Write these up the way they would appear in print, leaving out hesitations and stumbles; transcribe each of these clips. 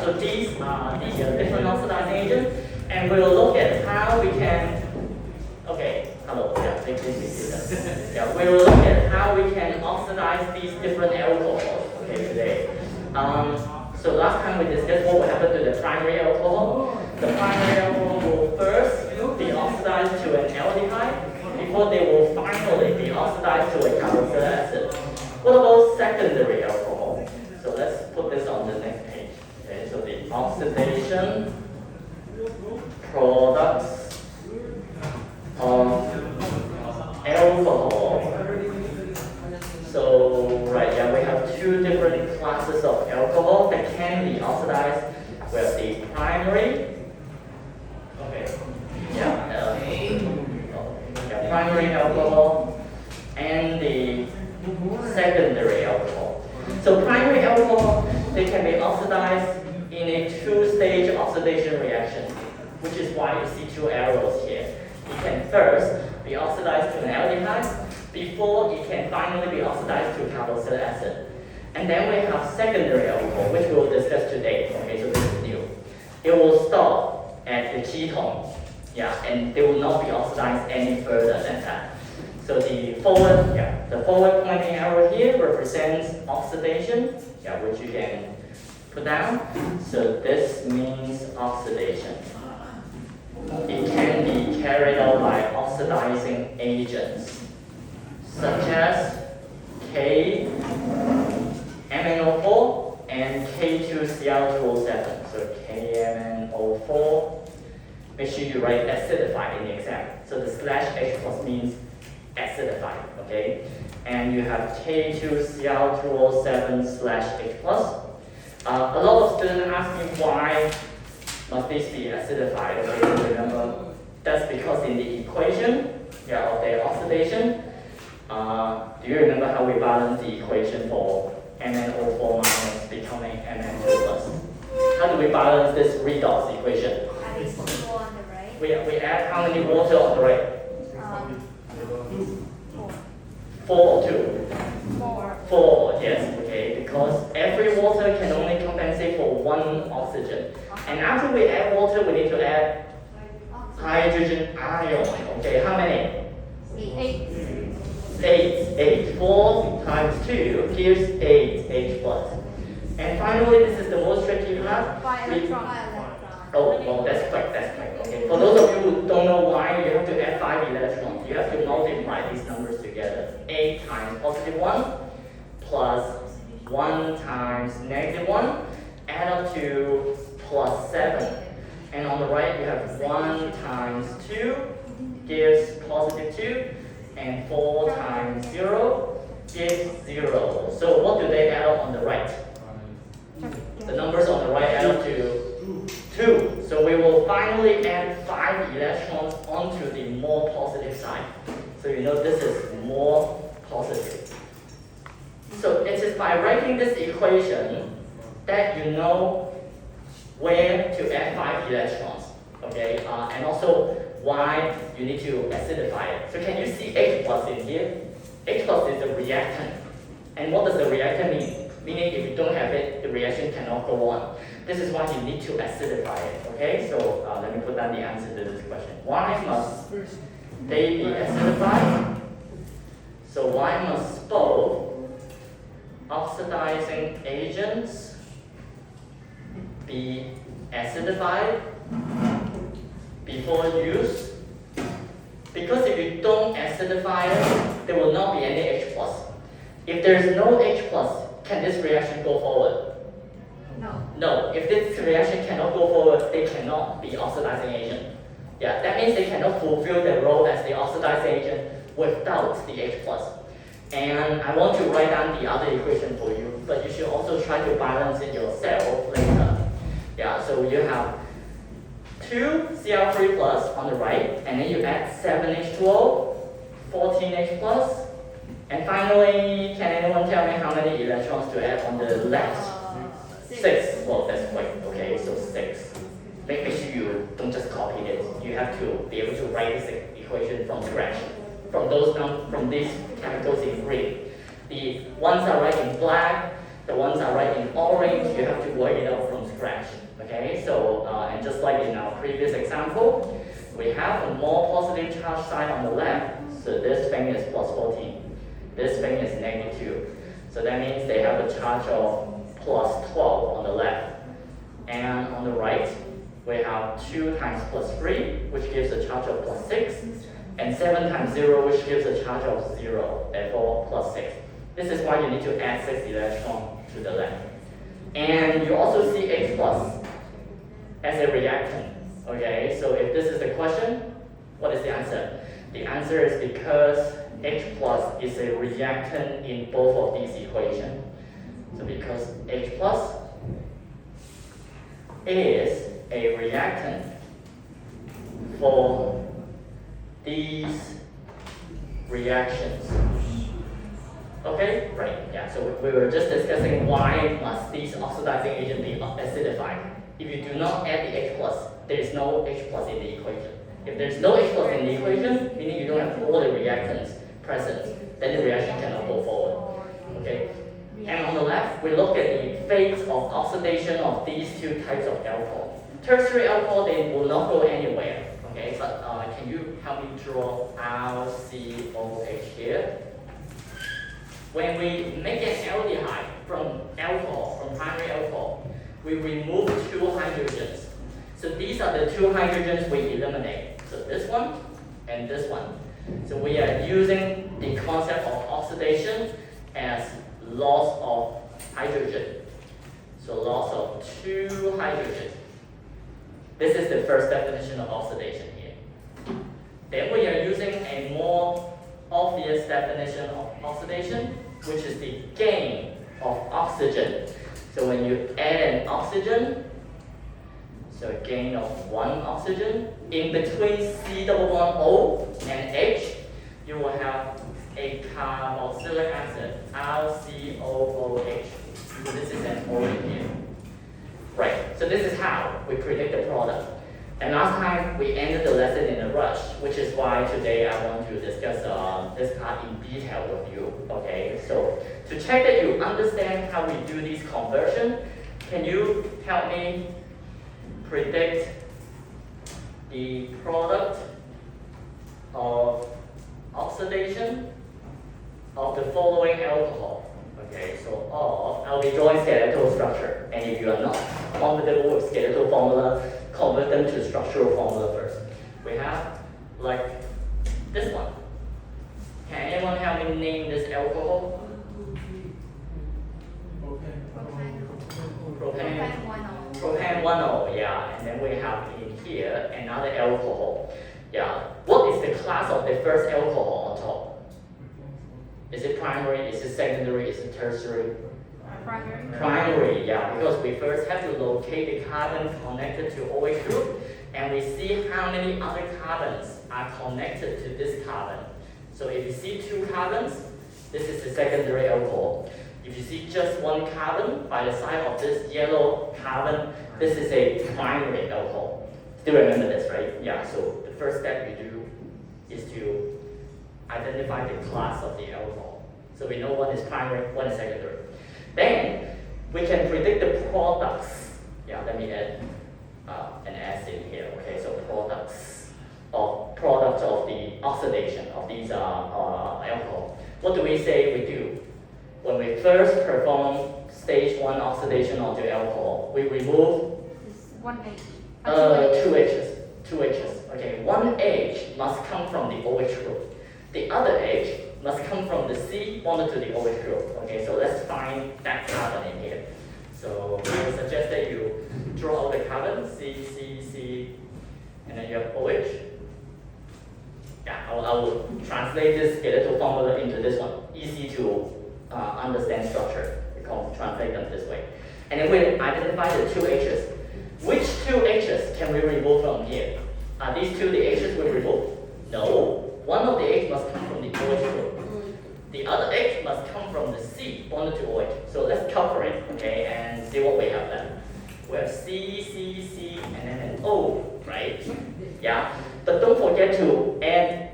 so these are the different oxidizing agents, and we'll look at how we can. Okay, hello. Yeah, please. Yeah, we'll look at how we can oxidize these different alcohols. Okay, today. So last time we discussed what will happen to the primary alcohol. The primary alcohol will first be oxidized to an aldehyde before they will finally be oxidized to a carboxylic acid. What about secondary alcohol? So let's put this on the next page. Okay, so the oxidation products of alcohol. So right, yeah, we have two different classes of alcohol that can be oxidized. We have the primary, primary alcohol, and the secondary alcohol. So primary alcohol, they can be oxidized in a two-stage oxidation reaction, which is why you see two arrows here. It can first be oxidized to an aldehyde before it can finally be oxidized to carboxylic acid. And then we have secondary alcohol, which we will discuss today. Okay, so this is new. It will stop at the ketone, and they will not be oxidized any further than that. So the forward pointing arrow here represents oxidation, which you can put down. So this means oxidation. It can be carried out by oxidizing agents, such as MnO4 and K2Cl2O7. So KMnO4, make sure you write acidified in the exam. So the /H plus means acidified, okay? And you have K2Cl2O7/H plus. A lot of students ask me why must this be acidified, okay? So remember, that's because in the equation of the oxidation, do you remember how we balance the equation for MnO4 minus becoming Mn2 plus? How do we balance this redox equation? Adding 4 on the right. We add how many water on the right? 4 or 2? 4. 4, yes, okay, because every water can only compensate for one oxygen. And after we add water, we need to add hydrogen ion. Okay, how many? 8. 8. 4 times 2 gives 8H plus. And finally, this is the most tricky part. 5 electron. Oh, that's quick. Okay, for those of you who don't know why you have to add 5 electrons, you have to multiply these numbers together. 8 times +1 plus 1 times -1, add up to +7. And on the right, you have 1 times 2 gives +2, and 4 times 0 gives 0. So what do they add up on the right? The numbers on the right add up to 2. So we will finally add 5 electrons onto the more positive side. So you know this is more positive. So it is by writing this equation that you know where to add 5 electrons, okay? And also why you need to acidify it. So can you see H plus in here? H plus is a reactant. And what does the reactant mean? Meaning if you don't have it, the reaction cannot go on. This is why you need to acidify it, okay? So let me put down the answer to this question. Why must they be acidified? So why must both oxidizing agents be acidified before use? Because if you don't acidify it, there will not be any H plus. If there is no H plus, can this reaction go forward? No. If this reaction cannot go forward, they cannot be oxidizing agent. That means they cannot fulfill their role as the oxidizing agent without the H plus. And I want to write down the other equation for you, but you should also try to balance it yourself later. So you have 2 Cl3 plus on the right, and then you add 7H2O, 14H plus, and finally, can anyone tell me how many electrons to add on the left? 6. Well, that's quick. Okay, so 6. Make sure you don't just copy it. You have to be able to write this equation from scratch. From these chemicals in green. The ones are right in black, the ones are right in orange. You have to work it out from scratch. fraction. Okay, so and just like in our previous example, we have a more positive charge sign on the left, so this thing is plus 14. This thing is negative 2. So that means they have a charge of plus 12 on the left. And on the right, we have 2 times plus 3, which gives a charge of plus 6, and 7 times 0, which gives a charge of 0, therefore plus 6. This is why you need to add 6 electrons to the left. And you also see H plus as a reactant. Okay, so if this is the question, what is the answer? The answer is because H plus is a reactant in both of these equations. So because H plus is a reactant for these reactions. Okay, right, yeah, so we were just discussing why must these oxidizing agents be acidified. If you do not add the H plus, there is no H plus in the equation. If there's no H plus in the equation, meaning you don't have all the reactants present, then the reaction cannot go forward. Okay? And on the left, we look at the fate of oxidation of these two types of alcohol. Tertiary alcohol, they will not go anywhere. Okay, but can you help me draw LCOH here? When we make an aldehyde from alcohol, from primary alcohol, we remove 2 hydrogens. So these are the 2 hydrogens we eliminate. So this one and this one. So we are using the concept of oxidation as loss of hydrogen. So loss of 2 hydrogens. This is the first definition of oxidation here. Then we are using a more obvious definition of oxidation, which is the gain of oxygen. So when you add an oxygen, so a gain of 1 oxygen, in between C11O and H, you will have a carboxylic acid, LCOOH. So this is an O in here. Right, so this is how we predict the product. And last time we ended the lesson in a rush, which is why today I want to discuss this part in detail with you. Okay, so to check that you understand how we do this conversion, can you help me predict the product of oxidation of the following alcohol? Okay, so I'll be drawing skeletal structure, and if you are not comfortable with skeletal formula, convert them to structural formula first. We have like this one. Can anyone help me name this alcohol? Propane 1O, yeah. And then we have in here another alcohol. Yeah. What is the class of the first alcohol on top? Is it primary? Is it secondary? Is it tertiary? Primary. Primary, yeah, because we first have to locate the carbon connected to OH group, and we see how many other carbons are connected to this carbon. So if you see 2 carbons, this is the secondary alcohol. If you see just 1 carbon by the side of this yellow carbon, this is a primary alcohol. Still remember this, right? Yeah, so the first step you do is to identify the class of the alcohol. So we know one is primary, one is secondary. Then we can predict the products. Yeah, let me add an S in here. Okay, so products of the oxidation of these alcohol. What do we say we do? When we first perform stage 1 oxidation of the alcohol, we remove 1 H. 2 H's. 2 H's. Okay, 1 H must come from the OH group. The other H must come from the C bonded to the OH group. Okay, so let's find that carbon in here. So I would suggest that you draw out the carbon, C, C, C, and then you have OH. Yeah, I will translate this skeletal formula into this one. Easy to understand structure. We can translate them this way. And then we identify the 2 H's. Which 2 H's can we remove from here? Are these 2 the H's we remove? No. One of the H must come from the OH group. The other H must come from the C bonded to OH. So let's calculate, okay, and see what we have then. We have C, C, C, and then an O, right? Yeah. But don't forget to add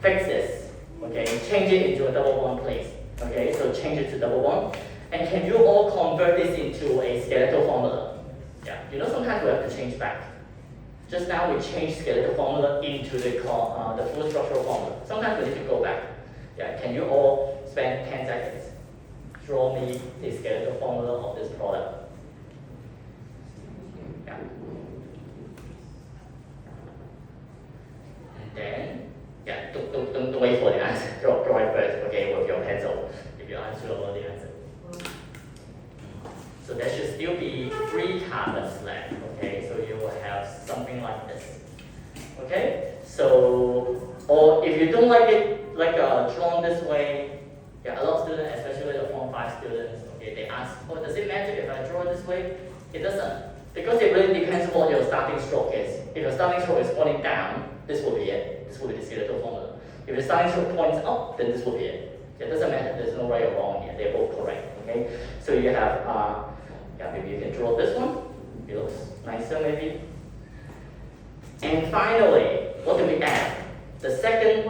fix this. Okay, change it into a double bond, please. Okay, so change it to double bond. And can you all convert this into a skeletal formula? Yeah, you know sometimes we have to change back. Just now we changed skeletal formula into the full structural formula. Sometimes we need to go back. Yeah, can you all spend 10 seconds? Draw me the skeletal formula of this product. Yeah. And then, yeah, don't wait for the answer. Draw it first, okay, with your pencil, if you're unsure about the answer. So there should still be 3 carbons left, okay? So you will have something like this, okay? So, or if you don't like it, like drawn this way, yeah, a lot of students, especially the Form 5 students, okay, they ask, oh, does it matter if I draw this way? It doesn't, because it really depends on what your starting stroke is. If your starting stroke is pointing down, this will be it. This will be the skeletal formula. If your starting stroke points up, then this will be it. It doesn't matter, there's no right or wrong here, they're both correct, okay? So you have, yeah, maybe you can draw this one. It looks nicer maybe. And finally, what do we add? The second,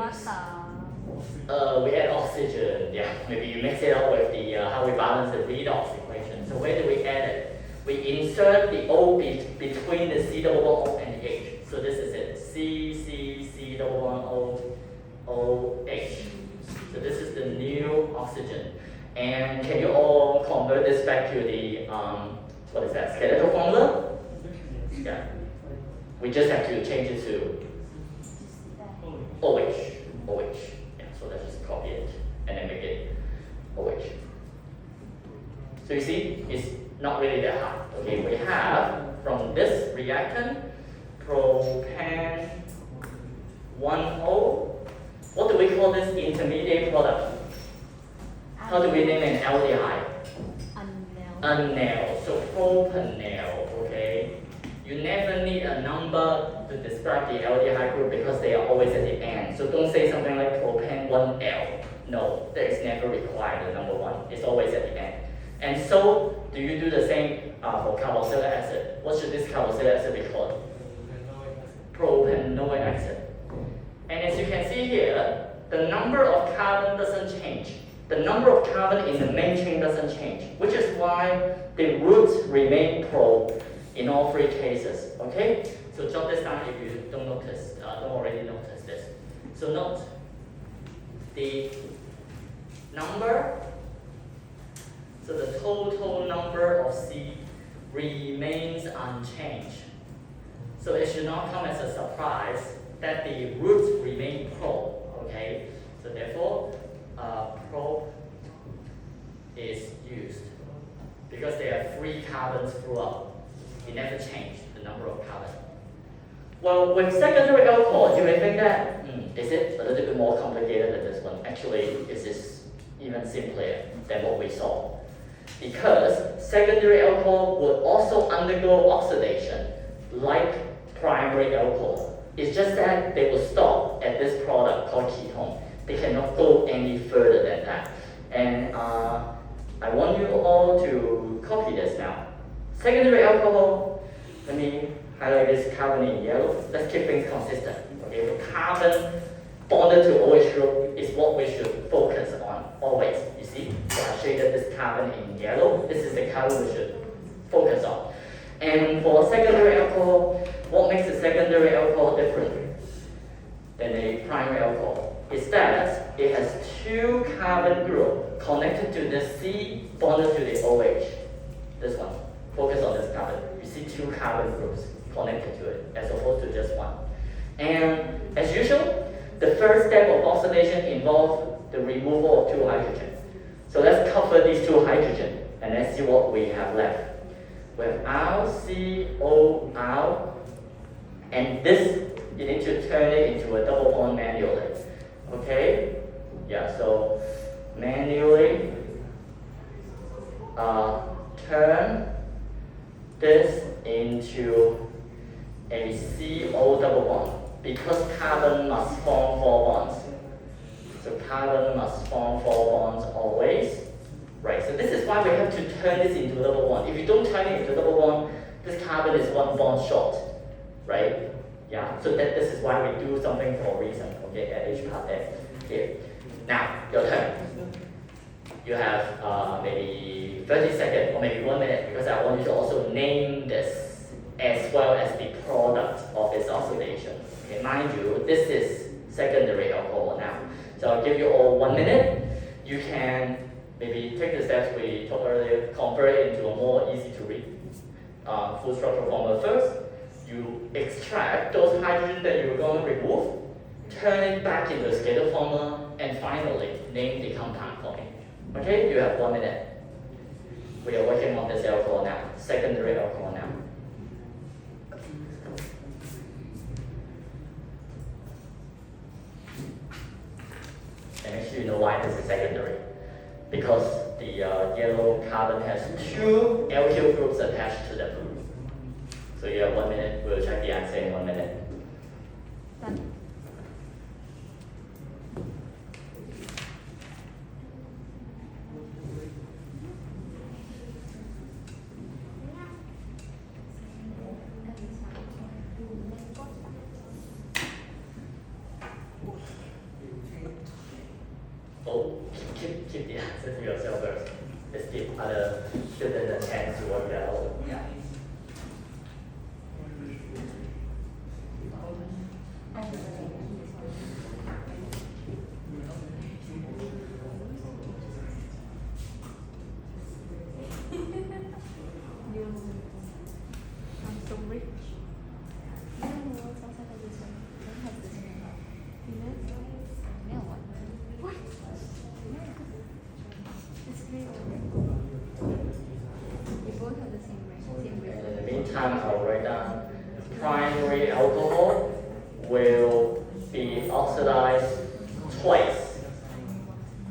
we add oxygen. Yeah, maybe you mix it up with the how we balance the redox equation. So where do we add it? We insert the O between the C double bond O and the H. So this is it. C double bond O H. So this is the new oxygen. And can you all convert this back to the what is that, skeletal formula? Yeah. We just have to change it to OH. Yeah, so let's just copy it and then make it OH. So you see, it's not really that hard. Okay, we have from this reactant propan 1O. What do we call this intermediate product? How do we name an aldehyde? Unnel. So propanel, okay? You never need a number to describe the aldehyde group because they are always at the end. So don't say something like propan 1L. No, that is never required, the number 1. It's always at the end. And so, do you do the same for carboxylic acid? What should this carboxylic acid be called? Propanoic acid. And as you can see here, the number of carbon doesn't change. The number of carbon in the main chain doesn't change, which is why the roots remain pro in all 3 cases, okay? So jot this down if you don't already notice this. So note, the number, so the total number of C remains unchanged. So it should not come as a surprise that the roots remain pro, okay? So therefore, pro is used because there are 3 carbons throughout. It never changed the number of carbons. Well, with secondary alcohol, you may think that, is it a little bit more complicated than this one? Actually, it is even simpler than what we saw. Because secondary alcohol would also undergo oxidation like primary alcohol. It's just that they will stop at this product called ketone. They cannot go any further than that. And I want you all to copy this now. Secondary alcohol, let me highlight this carbon in yellow. Let's keep things consistent. Okay, the carbon bonded to OH group is what we should focus on always. You see, so I shaded this carbon in yellow. This is the carbon we should focus on. And for secondary alcohol, what makes the secondary alcohol different than a primary alcohol is that it has 2 carbon groups connected to the C bonded to the OH. This one. Focus on this carbon. You see 2 carbon groups connected to it as opposed to just 1. And as usual, the first step of oxidation involves the removal of 2 hydrogen. So let's cover these 2 hydrogen and let's see what we have left. We have RCO out, and this you need to turn it into a double bond manually. Okay? Yeah, so manually turn this into a CO double bond because carbon must form 4 bonds. So carbon must form 4 bonds always. Right, so this is why we have to turn this into a double bond. If you don't turn it into a double bond, this carbon is 1 bond short. Right? Yeah, so this is why we do something for a reason. Okay, at each part there. Here. Now, your turn. You have maybe 30 seconds or maybe 1 minute because I want you to also name this as well as the product of its oxidation. Okay, mind you, this is secondary alcohol now. So I'll give you all 1 minute. You can maybe take the steps we talked earlier, convert it into a more easy to read full structural formula first. You extract those hydrogen that you're going to remove, turn it back into a scalar formula, and finally name the compound for me. Okay, you have 1 minute. We are working on this alcohol now, secondary alcohol now. And make sure you know why this is secondary. Because the yellow carbon has 2 alkyl groups attached to the group. So you have 1 minute, we'll check the answer in 1 minute. Done. Oh, keep the answer to yourself first. Let's give other students a chance to work it out. Yeah. I'm so rich. What? It's real. We both have the same And ring. in the meantime, I'll write down primary alcohol will be oxidized twice,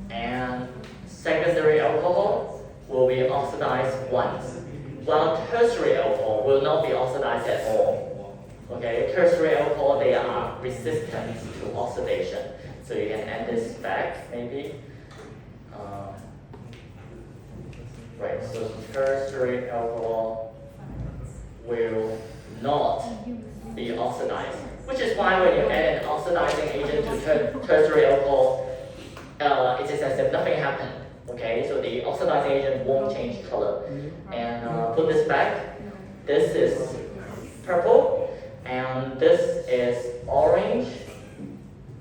and secondary alcohol will be oxidized once, while tertiary alcohol will not be oxidized at all. Okay, tertiary alcohol, they are resistant to oxidation. So you can add this back maybe. Right, so tertiary alcohol will not be oxidized, which is why when you add an oxidizing agent to tertiary alcohol, it is as if nothing happened. Okay, so the oxidizing agent won't change color. And put this back. This is purple, and this is orange.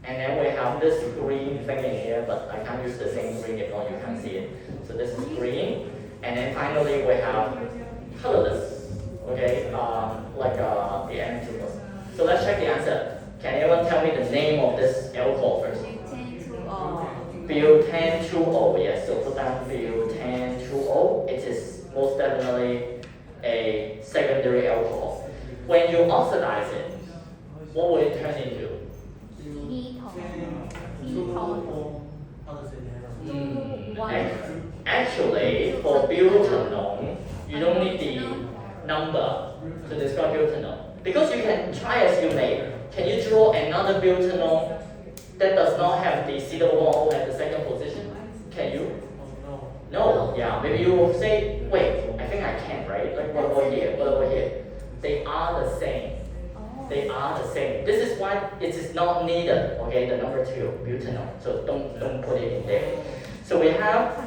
And then we have this green thing in here, but I can't use the same green if not you can't see it. So this is green. And then finally we have colorless, okay, like the N2. So let's check the answer. Can anyone tell me the name of this alcohol first? Butane 2O, yes, so put down butane 2O. It is most definitely a secondary alcohol. When you oxidize it, what will it turn into? Actually, for butanol, you don't need the number to describe butanol. Because you can try as you may. Can you draw another butanol that does not have the C double bond at the second position? Can you? No, yeah, maybe you will say, wait, I think I can, right? Like what about here, what about here? They are the same. They are the same. This is why it is not needed, okay, the number 2, butanol. So don't put it in there. So we have,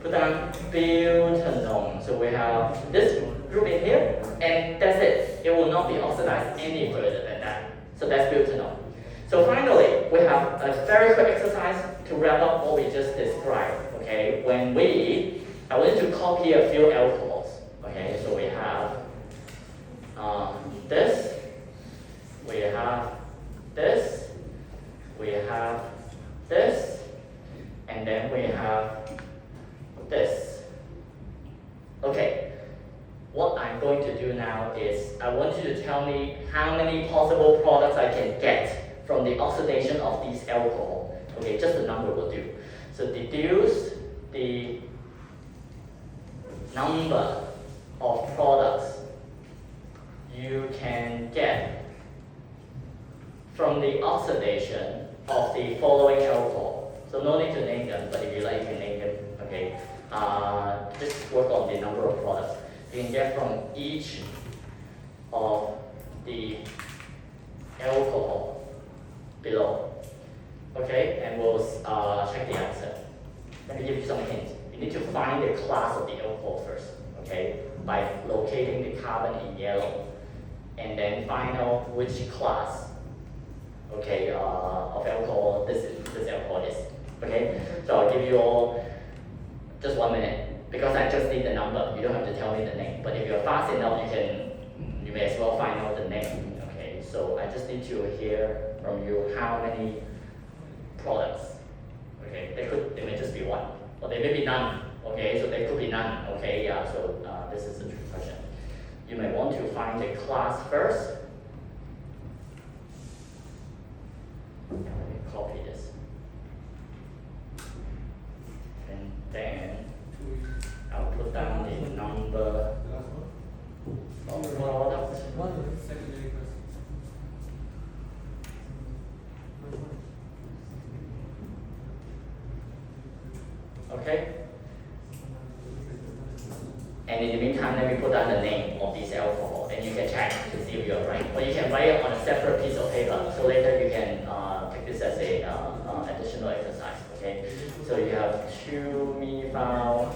put down butanol. So we have this group in here, and that's it. It will not be oxidized any further than that. So that's butanol. So finally, we have a very quick exercise to wrap up what we just described, okay? I want you to copy a few alcohols, okay? So we have this, we have this, we have this, and then we have this. Okay, what I'm going to do now is I want you to tell me how many possible products I can get from the oxidation of these alcohol. Okay, just the number will do. So deduce the number of products you can get from the oxidation of the following alcohol. So no need to name them, but if you like, you can name them. Okay, just work on the number of products you can get from each of the alcohol below. Okay, and we'll check the answer. Let me give you some hints. you need to find the class of the alcohol first, okay? By locating the carbon in yellow, and then find out which class, okay, of alcohol this alcohol is, okay? So I'll give you all just 1 minute because I just need the number. You don't have to tell me the name, but if you're fast enough, you may as well find out the name, okay? So I just need to hear from you how many products. Okay, they may just be one, or they may be none. Okay, so they could be none. Okay, yeah. So this is the trick question. You may want to find the class first. Let me copy this, and then I'll put down the number of products. Okay? And in the meantime, let me put down the name of this alcohol, and you can check to see if you're right. Or you can write it on a separate piece of paper, so later you can take this as a additional exercise. Okay? So you have 2-methyl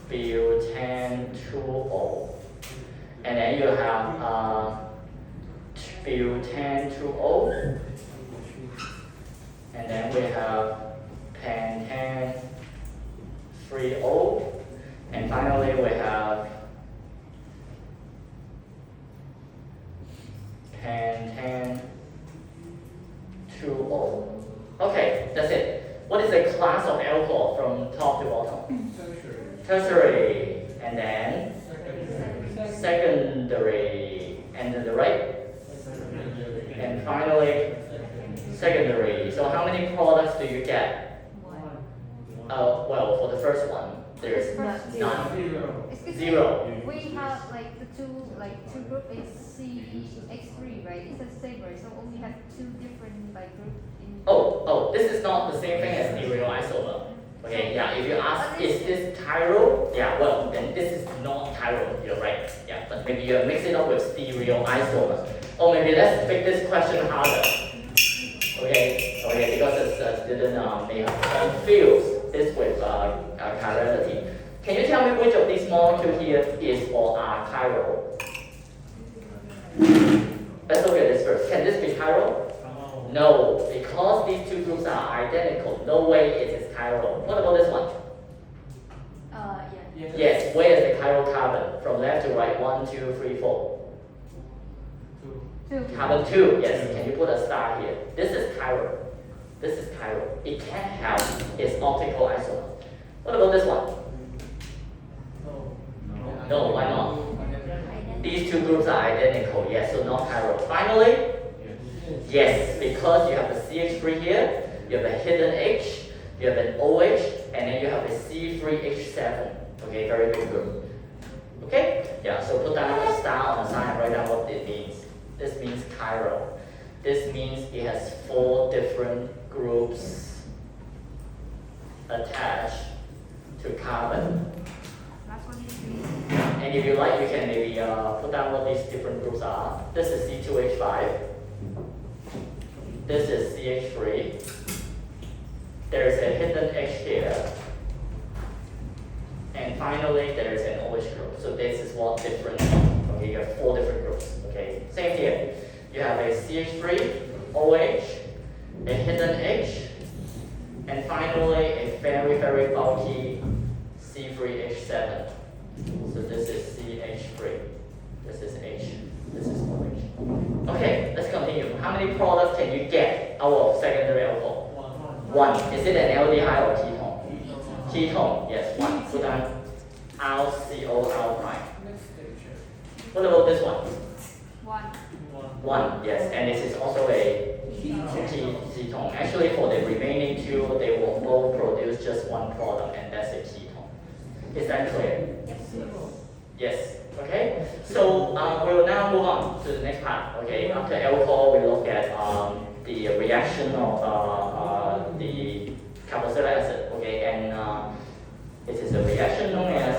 butane-2-O, and then you have butane-2-O, and then we have pentan-3-O, and finally we have pentan-2-O. Okay, that's it. What is the class of alcohol from top to bottom? Tertiary, and then secondary, and then the right, and finally secondary. So how many products do you get? Well, for the first one, there's none. Zero. We have like two group is CH3, right? It's the same, right? So only have two different like group in. Oh, this is not the same thing as stereoisomer. Okay, yeah. If you ask, is this chiral? Yeah, well, then this is not chiral. You're right. Yeah, but maybe you mix it up with stereoisomer. Or maybe let's make this question harder. Okay, because the student may have confused this with chirality. Can you tell me which of these molecules here is or are chiral? Let's look at this first. Can this be chiral? No, because these two groups are identical. No way it is chiral. What about this one? Yeah. Yes, where is the chiral carbon? From left to right, 1, 2, 3, 4. Two. Carbon 2, yes. Can you put a star here? This is chiral. This is chiral. It can't have its optical isomer. What about this one? No, why not? These two groups are identical, yes, so not chiral. Finally, yes, because you have the CH3 here, you have a hidden H, you have an OH, and then you have a C3H7. Okay, very good group. Okay? Yeah, so put down a star on the side and write down what it means. This means chiral. This means it has 4 different groups attached to carbon. Last one is And if you like, you can maybe put down what these different groups are. This is C2H5. This is CH3. There's a hidden H here. And finally, there is an OH group. So this is what different, okay, you have 4 different groups, okay? Same here. You have a CH3, OH, a hidden H, and finally a very, very bulky C3H7. So this is CH3, this is H, this is OH. Okay, let's continue. How many products can you get out of secondary alcohol? 1. Is it an aldehyde or ketone? Ketone, yes, 1. Put down alcohol prime. What about this one? 1, yes, and this is also a ketone. Actually, for the remaining 2, they will both produce just one product, and that's a ketone. Is that clear? Yes. Okay. So we'll now move on to the next part. Okay. After alcohol, we look at the reaction of the carboxylic acid. Okay, and it is a reaction known as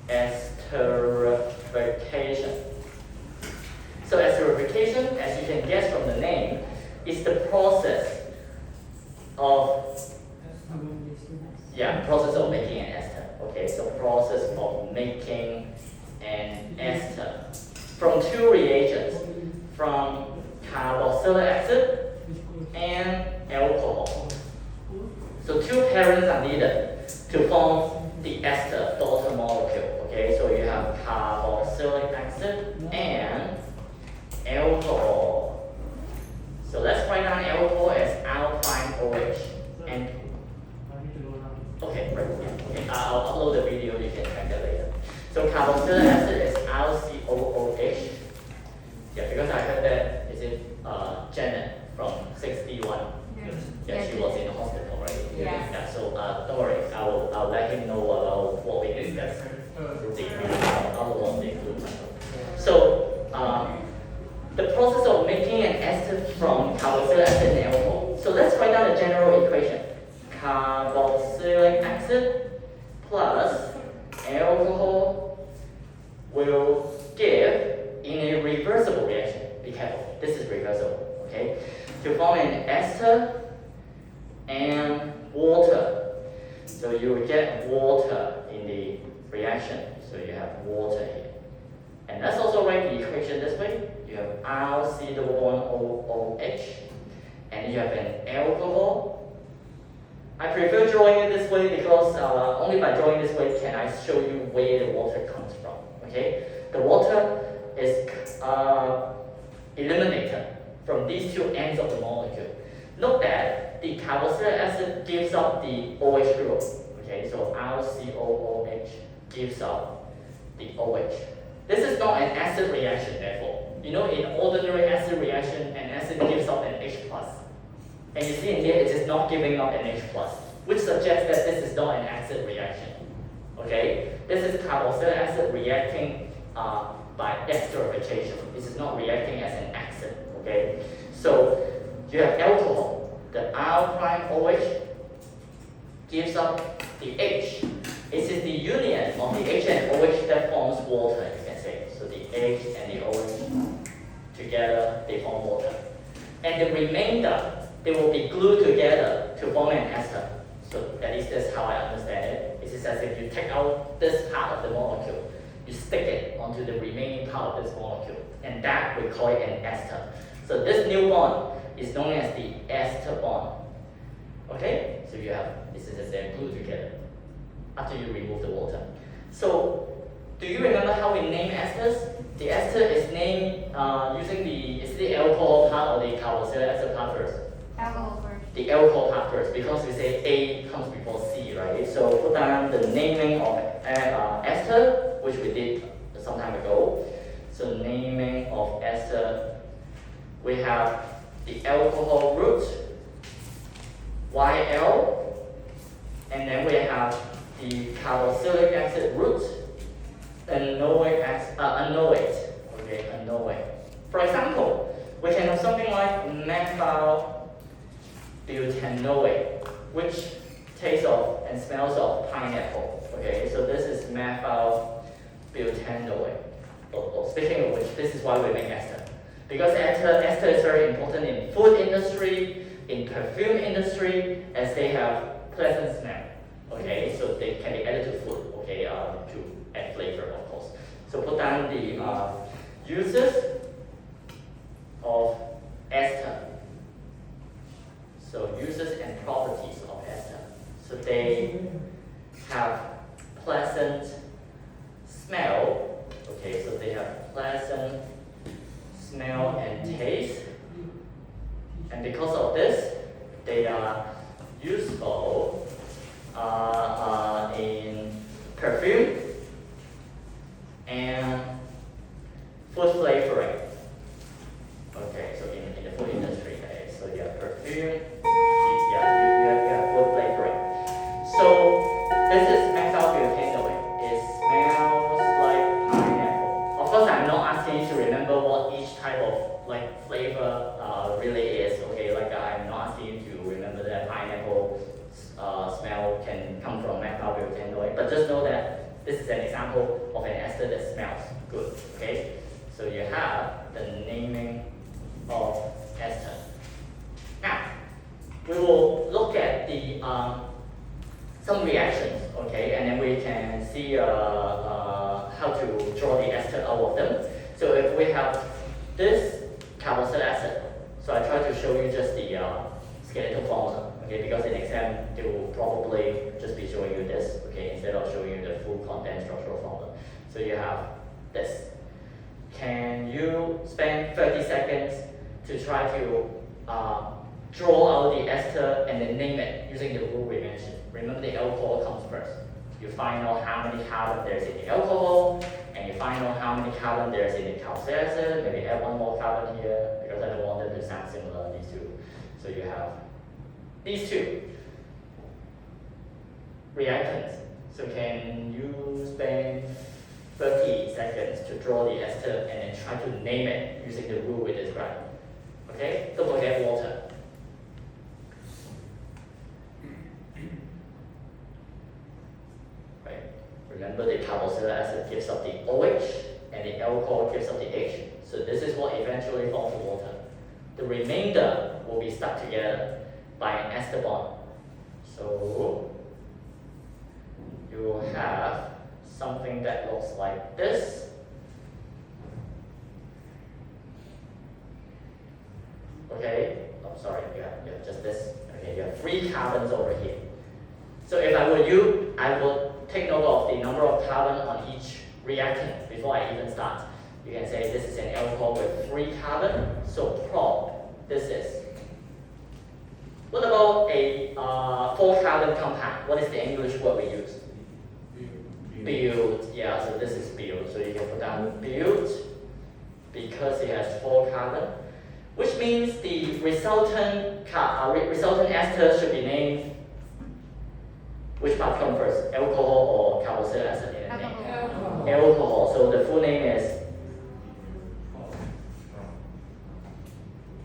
esterification. So esterification, as you can guess from the name, is the process of making an ester. Okay, so process of making an ester from two reagents, from carboxylic acid and alcohol. So two parents are needed to form the ester daughter molecule. Okay, so you have carboxylic acid and alcohol. So let's write down alcohol as alpine OH and okay, right. Yeah. Okay, I'll upload the video. You can check that later. So carboxylic acid is LCOOH. Yeah, because I heard that is it Janet from 61. Yeah, she was in the hospital, right? Yeah. So don't worry, I'll let him know about what we discussed. Other one they do. So the process of making an ester from carboxylic acid and alcohol. So let's write down the general equation. Carboxylic acid plus alcohol will give in a reversible reaction. Be careful, this is reversible, okay? To form an ester and water. So you will get water in the reaction. So you have water here. And let's also write the equation this way. You have RC double bond OOH, and you have an alcohol. I prefer drawing it this way because only by drawing this way can I show you where the water comes from. Okay, the water is eliminated from these two ends of the molecule. Note that the carboxylic acid gives up the OH group. Okay, so RCOOH gives up the OH. This is not an acid reaction, therefore. You know, in ordinary acid reaction, an acid gives up an H+. And you see in here, it is not giving up an H+, which suggests that this is not an acid reaction. Okay? This is carboxylic acid reacting by esterification. This is not reacting as an acid. Okay? So, you have alcohol. The R prime OH gives up the H. It is the union of the H and OH that forms water, you can say. So the H and the OH together, they form water. And the remainder, they will be glued together to form an ester. So at least that's how I understand it. It is as if you take out this part of the molecule, you stick it onto the remaining part of this molecule, and that we call it an ester. So this new bond is known as the ester bond. Okay? So you have, this is as they're glued together after you remove the water. So, do you remember how we name esters? The ester is named using is the alcohol part or the carboxylic acid part first? Alcohol first. The alcohol part first, because we say A comes before C, right? So put down the naming of ester, which we did some time ago. So naming of ester, we have the alcohol root, YL, and then we have the carboxylic acid root, anoic acid, anoate. Okay, anoate. For example, we can have something like methyl butanoate, which tastes of and smells of pineapple. Okay, so this is methyl butanoate. Speaking of which, this is why we make ester. Because ester is very important in food industry, in perfume industry, as they have pleasant smell. Okay, so they can be added to food, okay, to add flavor, of course. So put down the uses of ester. So uses and properties of ester. So they have pleasant smell. Okay, so they have pleasant smell and taste. And because of this, they are useful in perfume and food flavoring. Okay, so in the food industry, okay, so you have perfume, you have food flavoring. So this is methyl butanoate. It smells like pineapple. Of course, I'm not asking you to remember what each type of like flavor really is. Okay, like I'm not asking you to remember that pineapple smell can come from methyl butanoate, but just know that this is an example of an ester that smells good. Okay, so you have the naming of ester. Now we will look at the some reactions. Okay, see how to draw the ester out of them. So if we have this carboxylic acid, so I try to show you just the skeletal formula, okay, because in exam they will probably just be showing you this, okay, instead of showing you the full content structural formula. So you have this. Can you spend 30 seconds to try to draw out the ester and then name it using the rule we mentioned? Remember, the alcohol comes first. You find out how many carbon there's in the alcohol, and you find out how many carbon there's in the carboxylic acid. Maybe add one more carbon here because I don't want them to sound similar, these two. So you have these two reactants. So can you spend 30 seconds to draw the ester and then try to name it using the rule we described? Okay? Don't forget water. Right? Remember, the carboxylic acid gives up the OH and the alcohol gives up the H. So this is what eventually forms the water. The remainder will be stuck together by an ester bond. So you will have something that looks like this. Okay, oh sorry, you have just this. Okay, you have 3 carbons over here. So if I were you, I would take note of the number of carbon on each reactant before I even start. You can say this is an alcohol with 3 carbon, so prop, this is. What about a 4 carbon compound? What is the English word we use? Build, yeah, so this is build. So you can put down build because it has 4 carbon, which means the resultant ester should be named. Which part comes first, alcohol or carboxylic acid in the name? Alcohol. Alcohol. So the full name is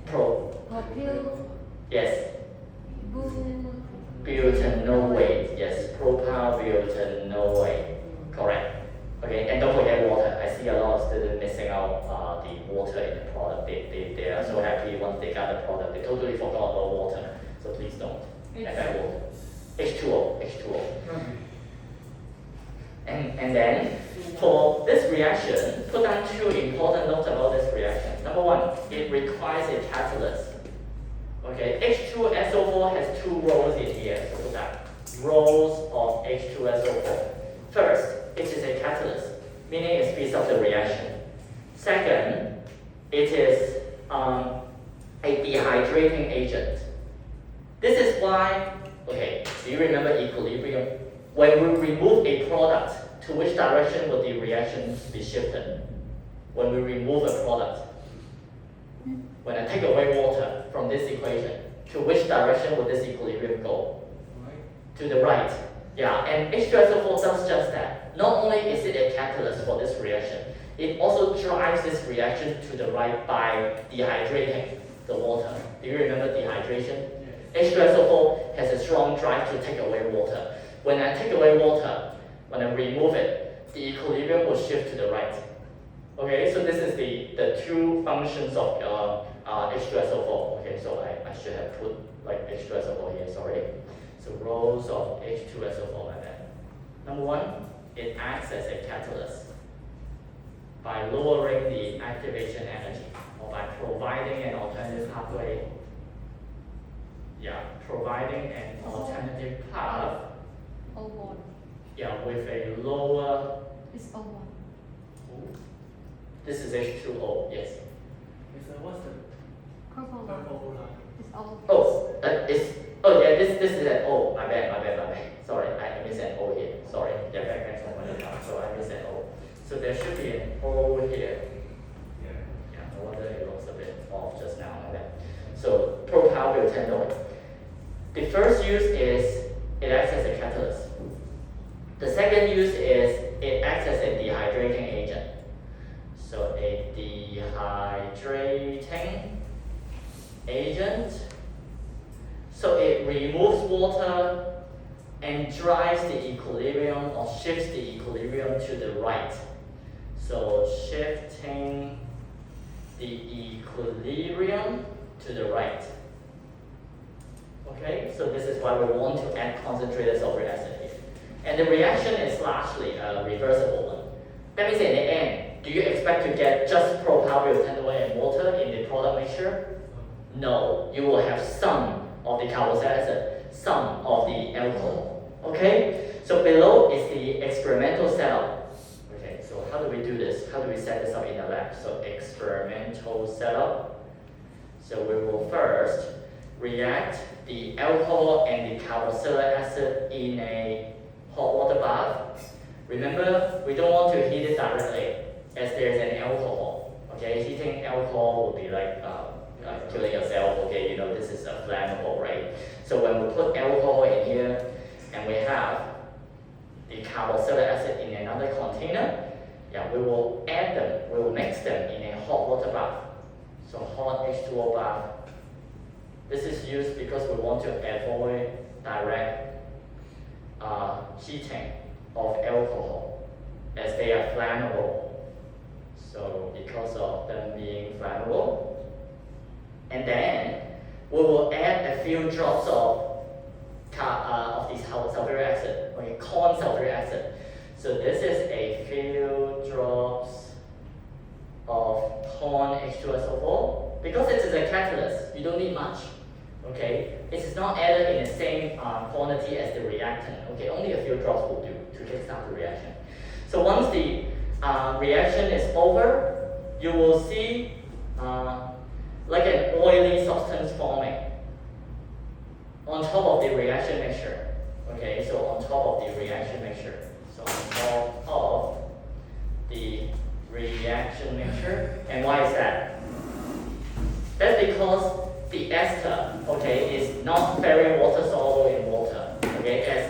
Propyl. Yes. Bu. Butanoate. Yes. Propylbutanoate. Correct. Okay, and don't forget water. I see a lot of students missing out the water in the product. They are so happy once they got the product. They totally forgot about water. So please don't. Add water. H2O. And then for this reaction, put down 2 important notes about this reaction. Number 1, it requires a catalyst. Okay, H2SO4 has 2 roles in here. So put that roles of H2SO4. First, it is a catalyst, meaning it speeds up the reaction. Second, it is a dehydrating agent. This is why, okay, do you remember equilibrium? When we remove a product, to which direction would the reaction be shifted? When we remove a product, when I take away water from this equation, to which direction would this equilibrium go? To the right. Yeah, and H2SO4 does just that. Not only is it a catalyst for this reaction, it also drives this reaction to the right by dehydrating the water. Do you remember dehydration? H2SO4 has a strong drive to take away water. When I take away water, when I remove it, the equilibrium will shift to the right. Okay, so this is the 2 functions of H2SO4. Okay, so I should have put like H2SO4 here, sorry. So roles of H2SO4 like that. Number 1, it acts as a catalyst by lowering the activation energy or by providing an alternative pathway. Yeah, providing an alternative path. O1. Yeah, with a lower. It's O1. This is H2O. Yes. What's the Purple line. purple line? It's O. Yeah, this is an O. My bad. Sorry, I missed an O here. Sorry, yeah, back from one time. So I missed an O. So there should be an O here. Yeah, no wonder it looks a bit off just now. My bad. So propylbutanoate. The first use is it acts as a catalyst. The second use is it acts as a dehydrating agent. So a dehydrating agent. So it removes water and drives the equilibrium or shifts the equilibrium to the right. So shifting the equilibrium to the right. Okay, so this is why we want to add concentrated sulfuric acid here. And the reaction is largely a reversible one. That means in the end, do you expect to get just propylbutanoate and water in the product mixture? No, you will have some of the carboxylic acid, some of the alcohol. Okay? So below is the experimental setup. Okay, so how do we do this? How do we set this up in the lab? So experimental setup. So we will first react the alcohol and the carboxylic acid in a hot water bath. Remember, we don't want to heat it directly as there is an alcohol. Okay, heating alcohol would be like killing yourself. Okay, you know this is a flammable, right? So when we put alcohol in here and we have the carboxylic acid in another container, yeah, we will add them, we will mix them in a hot water bath. So hot H2O bath. This is used because we want to avoid direct heating of alcohol as they are flammable. So because of them being flammable, and then we will add a few drops of this sulfuric acid, okay, corn sulfuric acid. So this is a few drops of corn H2SO4. Because it is a catalyst, you don't need much. Okay, it is not added in the same quantity as the reactant. Okay, only a few drops will do to kickstart the reaction. So once the reaction is over, you will see like an oily substance forming on top of the reaction mixture. Okay, so on top of the reaction mixture. So on top of the reaction mixture. And why is that? That's because the ester, okay, is not very water soluble in water. Okay, as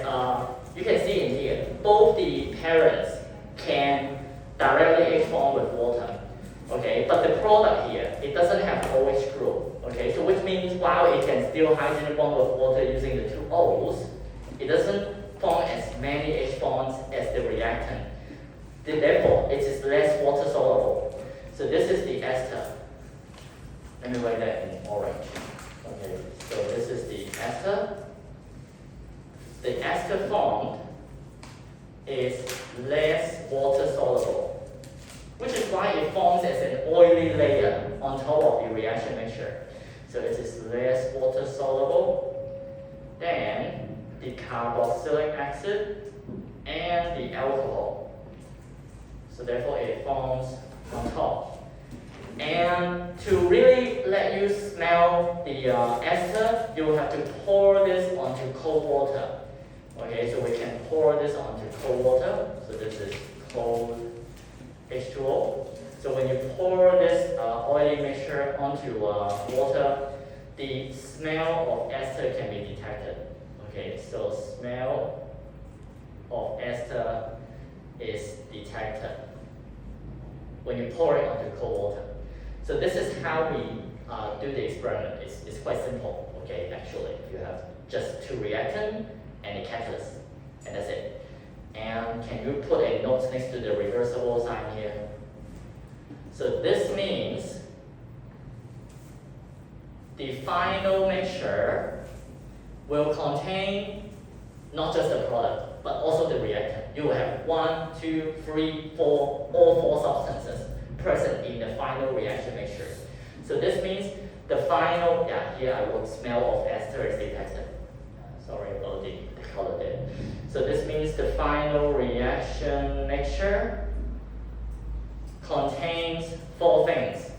you can see in here, both the parents can directly H-bond with water. Okay, but the product here, it doesn't have OH group. Okay, so which means while it can still hydrogen bond with water using the two O's, it doesn't form as many H bonds as the reactant. Therefore, it is less water soluble. So this is the ester. Let me write that in orange. Okay, so this is the ester. The ester formed is less water soluble, which is why it forms as an oily layer on top of the reaction mixture. So it is less water soluble than the carboxylic acid and the alcohol. So therefore it forms on top. And to really let you smell the ester, you will have to pour this onto cold water. Okay, so we can pour this onto cold water. So this is cold H2O. So when you pour this oily mixture onto water, the smell of ester can be detected. Okay, so smell of ester is detected when you pour it onto cold water. So this is how we do the experiment. It's quite simple, okay, actually. You have just two reactant and a catalyst, and that's it. And can you put a note next to the reversible sign here? So this means the final mixture will contain not just the product, but also the reactant. You will have 1, 2, 3, 4, all 4 substances present in the final reaction mixture. So this means the final, here I would smell of ester is detected. Sorry about the color there. So this means the final reaction mixture contains 4 things.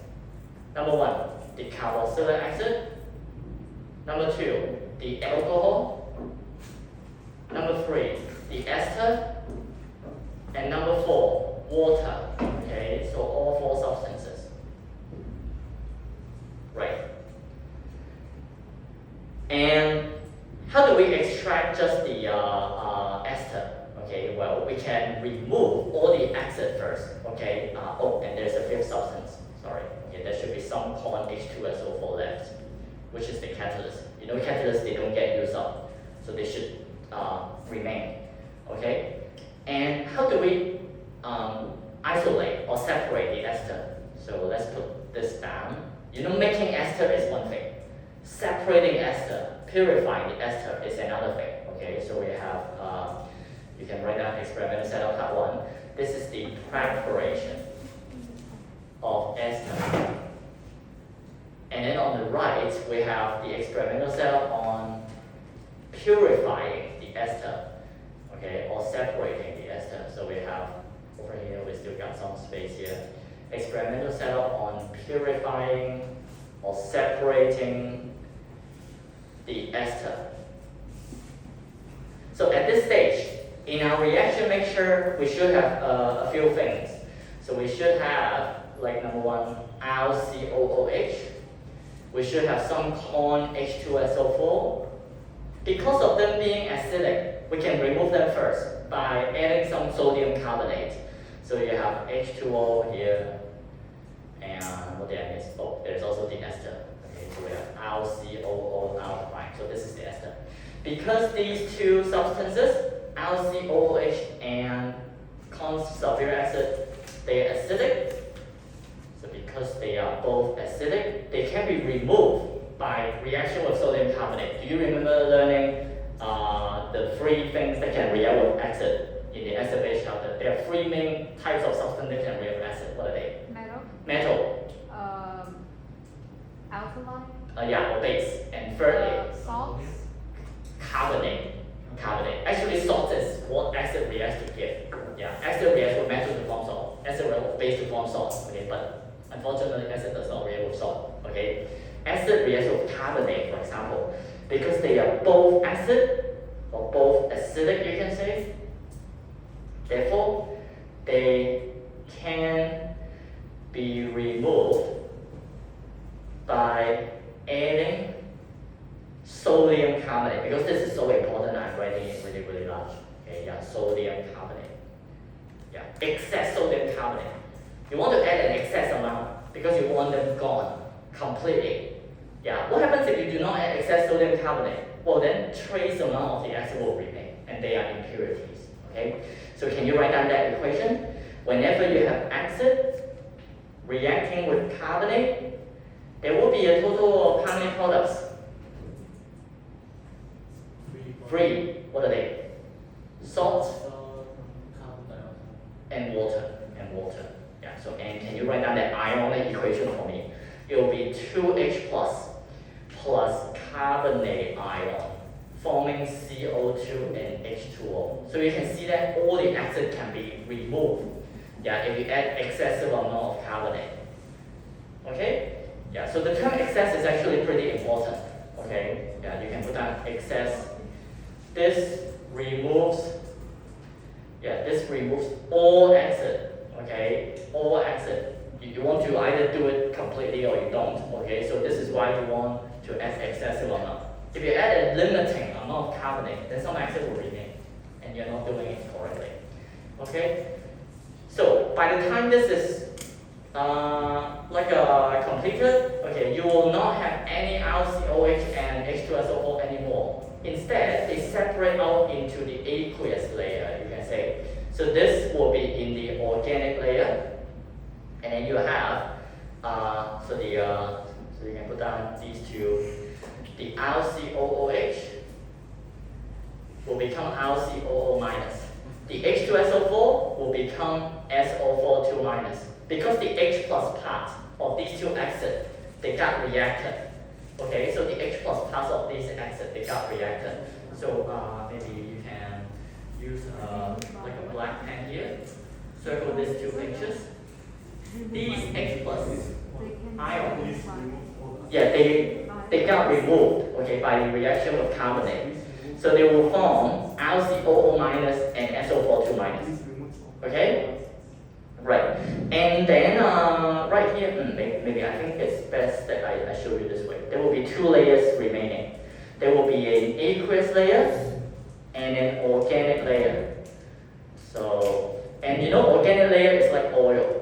Number 1, the carboxylic acid. Number 2, the alcohol. Number 3, the ester. And number 4, water. Okay, so all 4 substances. Right. And how do we extract just the ester? Okay, well, we can remove all the acid first. Okay, and there's a 5th substance. Sorry. Okay, there should be some corn H2SO4 left, which is the catalyst. You know, catalysts, they don't get used up, so they should remain. Okay, and how do we isolate or separate the ester? So let's put this down. You know, making ester is one thing. Separating ester, purifying the ester is another thing. Okay, so we have You can write down experimental setup part 1. This is the preparation of ester. And then on the right, we have the experimental setup on purifying the ester, okay, or separating the ester. So we have over here, we still got some space here. Experimental setup on purifying or separating the ester. So at this stage, in our reaction mixture, we should have a few things. So we should have, like number 1, RCOOH. We should have some corn H2SO4. Because of them being acidic, we can remove them first by adding some sodium carbonate. So you have H2O here, and what did I miss? Oh, there's also the ester. Okay, so we have RCOO alkaline. So this is the ester. Because these two substances, RCOOH and corn sulfuric acid, they are acidic. So because they are both acidic, they can be removed by reaction with sodium carbonate. Do you remember learning the 3 things that can react with acid in the acid-base chapter? There are 3 main types of substance that can react with acid. What are they? Metal. Alkaline. Yeah, or base. And thirdly, Salts. Carbonate. Actually, salt is what acid reacts to give. Yeah, acid reacts with metal to form salt. Acid reacts with base to form salt. Okay, but unfortunately, acid does not react with salt. Okay, acid reacts with carbonate, for example, because they are both acid or both acidic, you can say. Therefore, they can be removed by adding sodium carbonate, because this is so important. I'm writing it really, really large. Okay, yeah, sodium carbonate. Yeah, excess sodium carbonate. You want to add an excess amount because you want them gone completely. Yeah, what happens if you do not add excess sodium carbonate? Well, then trace amount of the acid will remain, and they are impurities. Okay, so can you write down that equation? Whenever you have acid reacting with carbonate, there will be a total of how many products? 3. What are they? Salt and water. Yeah. So and can you write down that ionic equation for me? It will be 2H plus carbonate ion forming CO2 and H2O. So you can see that all the acid can be removed. Yeah, if you add excessive amount of carbonate. Okay? Yeah, so the term excess is actually pretty important. Okay? Yeah, you can put down excess. This removes all acid. Okay? All acid. You want to either do it completely or you don't. Okay? So this is why you want to add excessive amount. If you add a limiting amount of carbonate, then some acid will remain, and you're not doing it correctly. Okay? So by the time this is completed, okay, you will not have any RCOH and H2SO4 anymore. Instead, they separate out into the aqueous layer, you can say. So this will be in the organic layer, and then you have so you can put down these two. The RCOOH will become RCOO minus. The H2SO4 will become SO4 2 minus. Because the H plus part of these two acids, they got reacted. Okay, so the H plus parts of these acids, they got reacted. So maybe you can use like a black pen here. Circle these two pictures. These H plus ions, yeah, they got removed, okay, by the reaction with carbonate. So they will form RCOO minus and SO4 2 minus. Okay? Right. And then right here, maybe I think it's best that I show you this way. There will be 2 layers remaining. There will be an aqueous layer and an organic layer. So, and you know, organic layer is like oil.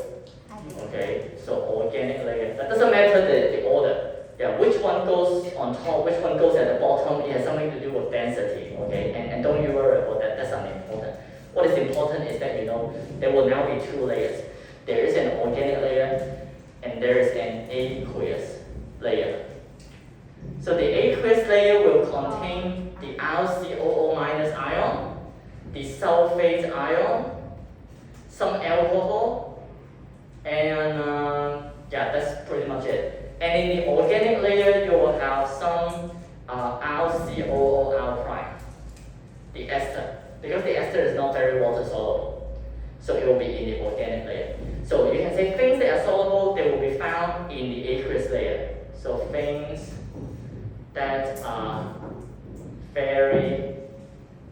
Okay, so organic layer. That doesn't matter the order. Yeah, which one goes on top, which one goes at the bottom, it has something to do with density. Okay, and don't you worry about that, that's not important. What is important is that you know there will now be 2 layers. There is an organic layer and there is an aqueous layer. So the aqueous layer will contain the RCOO minus ion the sulfate ion, some alcohol, and yeah, that's pretty much it. And in the organic layer, you will have some RCOO prime, the ester, because the ester is not very water soluble, so it will be in the organic layer. So you can say things that are soluble, they will be found in the aqueous layer. So things that are very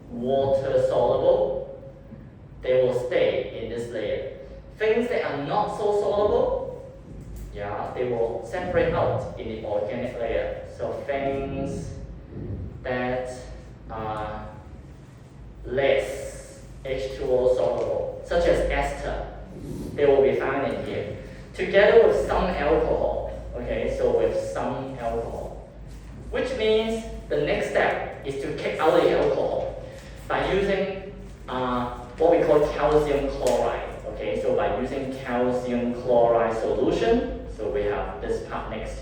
water soluble, they will stay in this layer. Things that are not so soluble, yeah, they will separate out in the organic layer. So things that are less H2O soluble, such as ester, they will be found in here, together with some alcohol. Okay, so with some alcohol, which means the next step is to kick out the alcohol by using what we call calcium chloride. Okay, so by using calcium chloride solution, so we have this part next.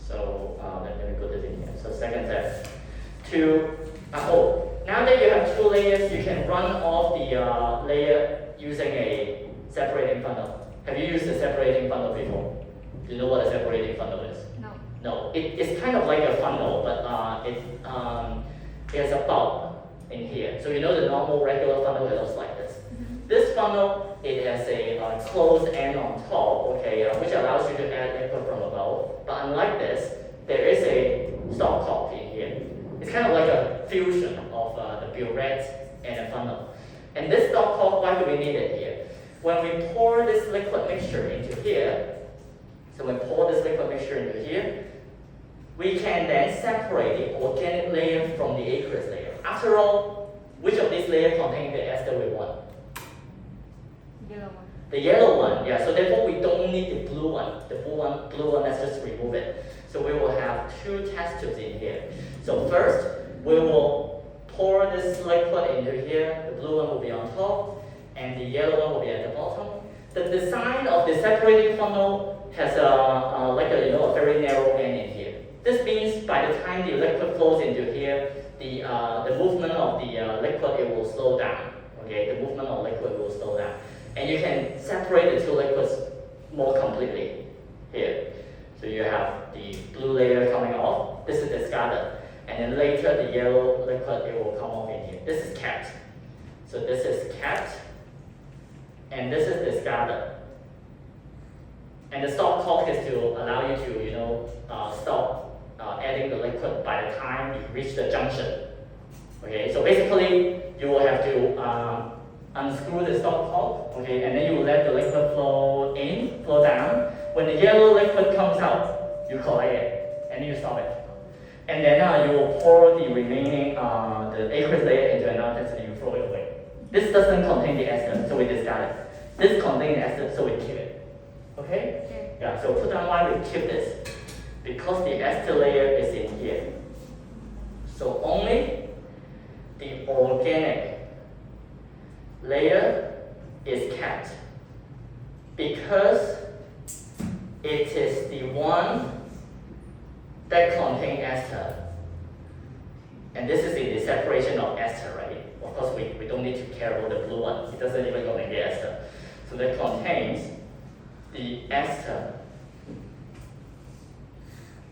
So let me put this in here. So second step, now that you have two layers, you can run off the layer using a separating funnel. Have you used a separating funnel before? Do you know what a separating funnel is? No. No, it's kind of like a funnel, but it has a bulb in here. So you know the normal regular funnel, it looks like this. Mm-hmm. This funnel, it has a closed end on top, okay, which allows you to add liquid from above. But unlike this, there is a stopcock in here. It's kind of like a fusion of the burette and a funnel. And this stopcock, why do we need it here? When we pour this liquid mixture into here, so when we pour this liquid mixture into here, we can then separate the organic layer from the aqueous layer. After all, which of these layers contain the ester we want? Yellow one. The yellow one, yeah, so therefore we don't need the blue one. The blue one, let's just remove it. So we will have two test tubes in here. So first, we will pour this liquid into here. The blue one will be on top, and the yellow one will be at the bottom. The design of the separating funnel has a very narrow end in here. This means by the time the liquid flows into here, the movement of the liquid, it will slow down. Okay, the movement of liquid will slow down, and you can separate the two liquids more completely here. So you have the blue layer coming off. This is discarded, and then later the yellow liquid, it will come off in here. This is kept. So this is kept, and this is discarded. And the stopcock is to allow you to stop adding the liquid by the time you reach the junction. Okay, so basically you will have to unscrew the stopcock, okay, and then you will let the liquid flow down. When the yellow liquid comes out, you collect it, and then you stop it. And then you will pour the remaining the aqueous layer into another test and you throw it away. This doesn't contain the ester, so we discard it. This contains the ester, so we keep it. Okay? Yeah, so put down why we keep this. Because the ester layer is in here. So only the organic layer is kept. Because it is the one that contains ester. And this is in the separation of ester, right? Of course, we don't need to care about the blue one. It doesn't even contain the ester. So that contains the ester.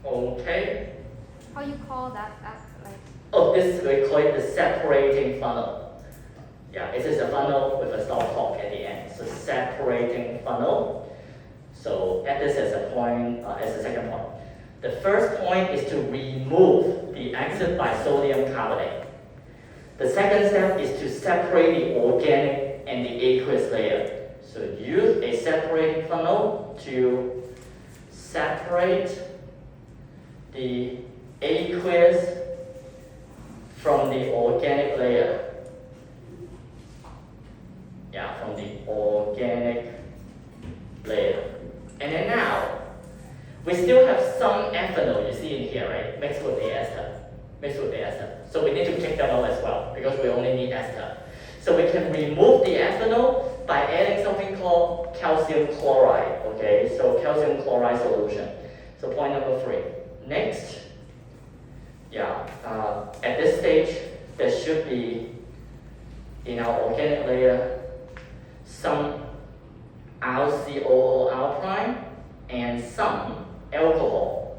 Okay. How you call that? Oh, this we call it the separating funnel. Yeah, it is a funnel with a stopcock at the end. So separating funnel. So add this as a point, as a second point. The first point is to remove the exit by sodium carbonate. The second step is to separate the organic and the aqueous layer. So use a separating funnel to separate the aqueous from the organic layer. Yeah, from the organic layer. And then now, we still have some ethanol, you see in here, right? Mixed with the ester. So we need to kick them out as well, because we only need ester. So we can remove the ethanol by adding something called calcium chloride, okay? So calcium chloride solution. So point number 3. Next, at this stage, there should be in our organic layer some RCOO prime and some alcohol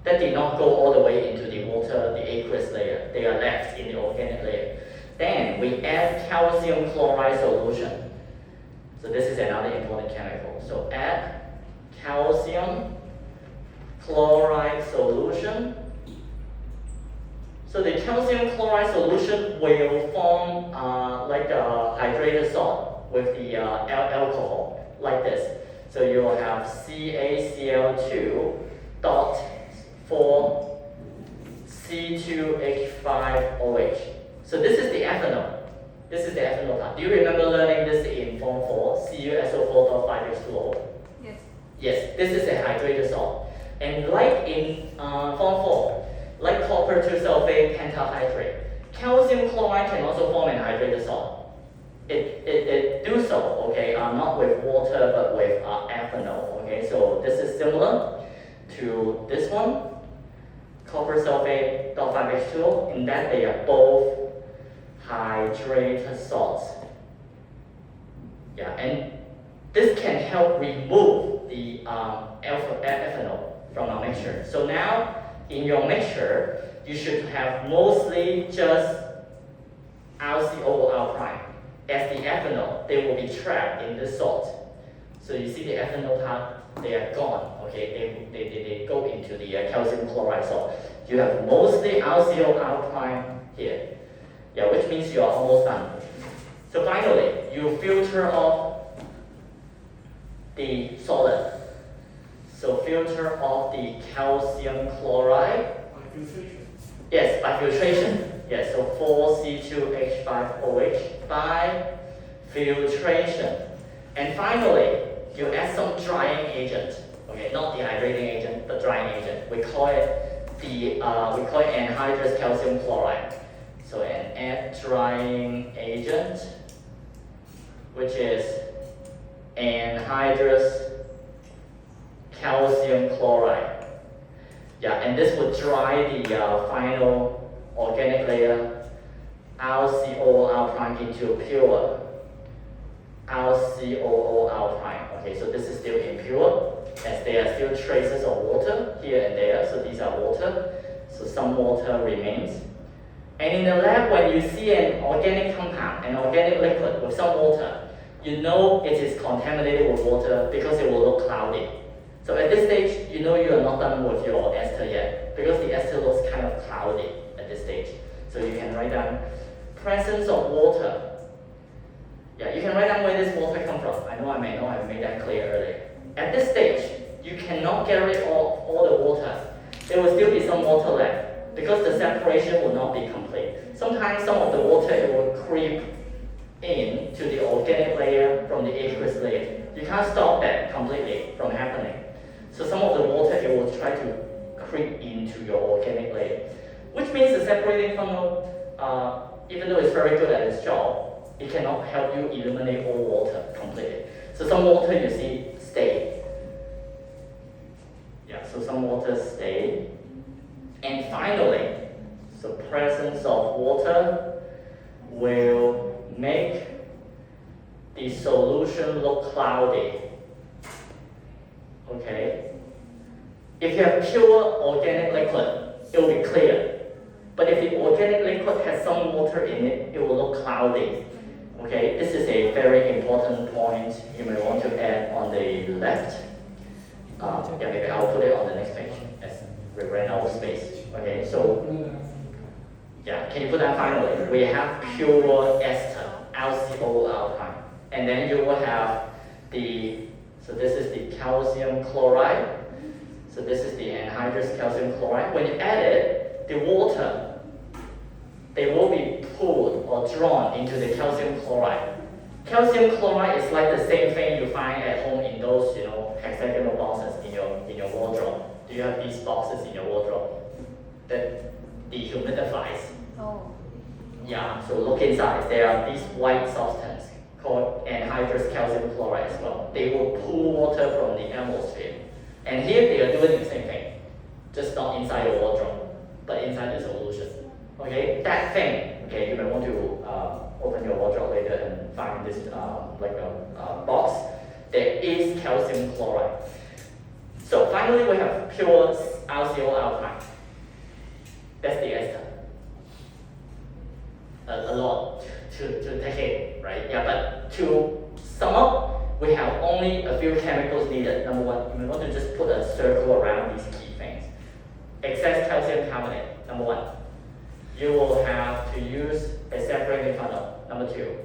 that did not go all the way into the water, the aqueous layer. They are left in the organic layer. Then we add calcium chloride solution. So this is another important chemical. So add calcium chloride solution. So the calcium chloride solution will form like a hydrated salt with the alcohol, like this. So you will have CaCl2 dot 4 C2H5OH. So this is the ethanol. This is the ethanol part. Do you remember learning this in Form 4? CuSO4.5H2O? Yes. Yes, this is a hydrated salt. And like in Form 4, like copper 2 sulfate pentahydrate, calcium chloride can also form an hydrated salt. It do so, okay, not with water but with ethanol, okay. So this is similar to this one, copper sulfate .5H2O, in that they are both hydrated salts. Yeah, and this can help remove the ethanol from our mixture. So now in your mixture, you should have mostly just RCOO prime. As the ethanol, they will be trapped in the salt. So you see the ethanol part, they are gone, okay? They go into the calcium chloride salt. You have mostly RCOO prime here. Yeah, which means you are almost done. So finally, you filter off the solid. So filter off the calcium chloride. By filtration. Yes, by filtration. Yes, so 4C2H5OH by filtration. And finally, you add some drying agent. Okay, not the hydrating agent, the drying agent. We call it anhydrous calcium chloride. So an drying agent, which is anhydrous calcium chloride. Yeah, and this would dry the final organic layer RCOO prime into pure RCOO prime. Okay, so this is still impure as there are still traces of water here and there. So these are water. So some water remains. And in the lab, when you see an organic compound, an organic liquid with some water, you know it is contaminated with water because it will look cloudy. So at this stage, you know you are not done with your ester yet because the ester looks kind of cloudy at this stage. So you can write down presence of water. Yeah, you can write down where this water comes from. I know I may not have made that clear earlier. At this stage, you cannot get rid of all the water. There will still be some water left because the separation will not be complete. Sometimes some of the water it will creep into the organic layer from the aqueous layer. You can't stop that completely from happening. So some of the water it will try to creep into your organic layer, which means the separating funnel, even though it's very good at its job, it cannot help you eliminate all water completely. So some water you see stay. Yeah, so some water stay. And finally, so presence of water will make the solution look cloudy. Okay? If you have pure organic liquid, it will be clear. But if the organic liquid has some water in it, it will look cloudy. Okay, this is a very important point you may want to add on the left. Yeah, maybe I'll put it on the next page as we ran out of space. Okay, so yeah, can you put that finally? We have pure ester, RCOO prime. And then you will have so this is the calcium chloride. So this is the anhydrous calcium chloride. When you add it, the water, they will be pulled or drawn into the calcium chloride. Calcium chloride is like the same thing you find at home in those, hexagonal boxes in your wardrobe. Do you have these boxes in your wardrobe that dehumidifies? Oh. Yeah, so look inside. There are these white substance called anhydrous calcium chloride as well. They will pull water from the atmosphere. And here they are doing the same thing, just not inside your wardrobe, but inside the solution. Okay, that thing, okay, you may want to open your wardrobe later and find this like a box, there is calcium chloride. So finally we have pure RCO alkyne. That's the ester. A lot to take in, right? Yeah, but to sum up, we have only a few chemicals needed. Number one, we want to just put a circle around these key things. Excess calcium carbonate, number one. You will have to use a separating funnel, number two.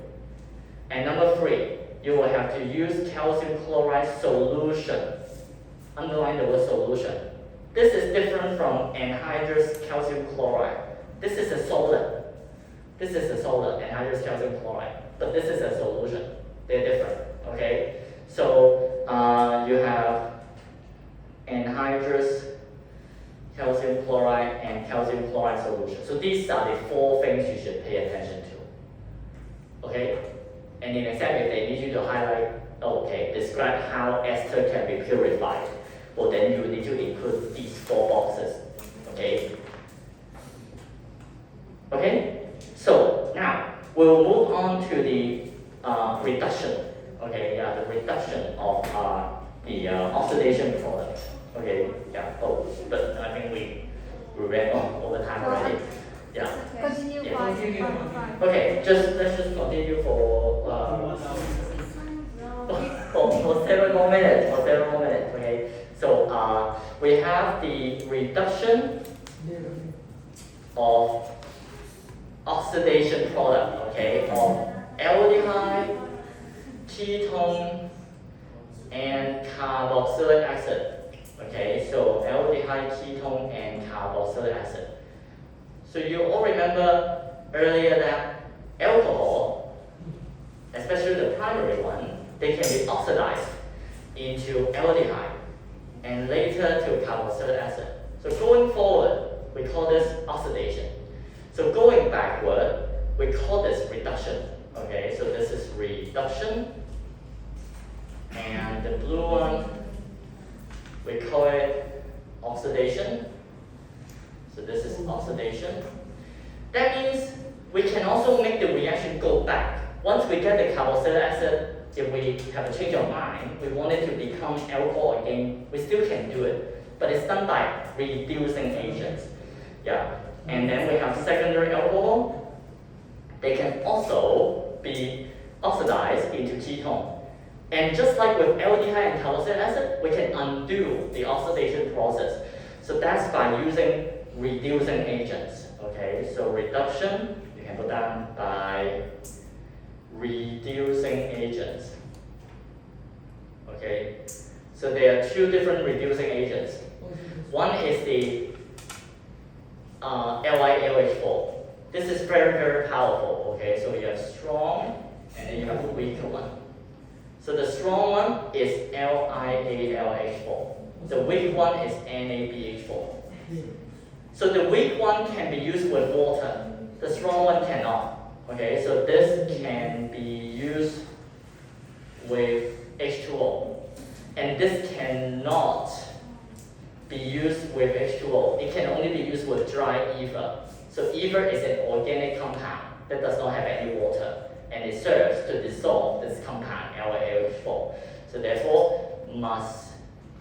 And number three, you will have to use calcium chloride solution. Underline the word solution. This is different from anhydrous calcium chloride. This is a solid. This is a solid, anhydrous calcium chloride. But this is a solution. They're different, okay? So you have anhydrous calcium chloride and calcium chloride solution. So these are the four things you should pay attention to, okay? And in exam, if they need you to highlight, okay, describe how ester can be purified. Well, then you need to include these four boxes, okay? Okay, so now we'll move on to the reduction, okay, the reduction of the oxidation product, okay, yeah, but I think we ran over time already, yeah. Continue Yeah. five. Okay, let's just continue for several more minutes, okay. So we have the reduction of oxidation product, okay, of aldehyde, ketone, and carboxylic acid. Okay, so aldehyde, ketone, and carboxylic acid. So you all remember earlier that alcohol, especially the primary one, they can be oxidized into aldehyde and later to carboxylic acid. So going forward, we call this oxidation. So going backward, we call this reduction. Okay, so this is reduction. And the blue one, we call it oxidation. So this is oxidation. That means we can also make the reaction go back. Once we get the carboxylic acid, if we have a change of mind, we want it to become alcohol again, we still can do it. But it's done by reducing agents. Yeah. And then we have secondary alcohol. They can also be oxidized into ketone. And just like with aldehyde and carboxylic acid, we can undo the oxidation process. So that's by using reducing agents. Okay, so reduction, you can put down by reducing agents. Okay, so there are two different reducing agents. One is the LiLH4. This is very, very powerful. Okay, so you have strong and then you have a weaker one. So the strong one is LiAlH4. The weak one is NaBH4. So the weak one can be used with water. The strong one cannot. Okay, so this can be used with H2O. And this cannot be used with H2O. It can only be used with dry ether. So ether is an organic compound that does not have any water. And it serves to dissolve this compound, LiLH4. So therefore, must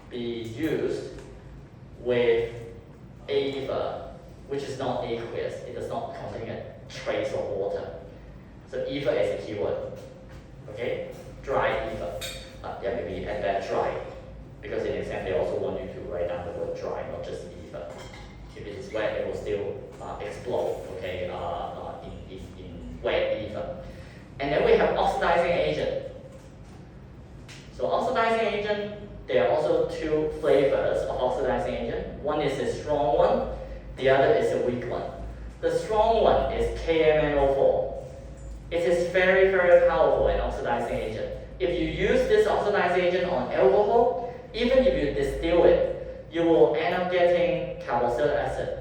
be used with ether, which is not aqueous. It does not contain a trace of water. So ether is a keyword. Okay? Dry ether. Yeah, maybe add that dry. Because in exam, they also want you to write down the word dry, not just ether. If it is wet, it will still explode, okay, in wet ether. And then we have oxidizing agent. So oxidizing agent, there are also two flavors of oxidizing agent. One is a strong one, the other is a weak one. The strong one is KMnO4. It is very, very powerful an oxidizing agent. If you use this oxidizing agent on alcohol, even if you distill it, you will end up getting carboxylic acid.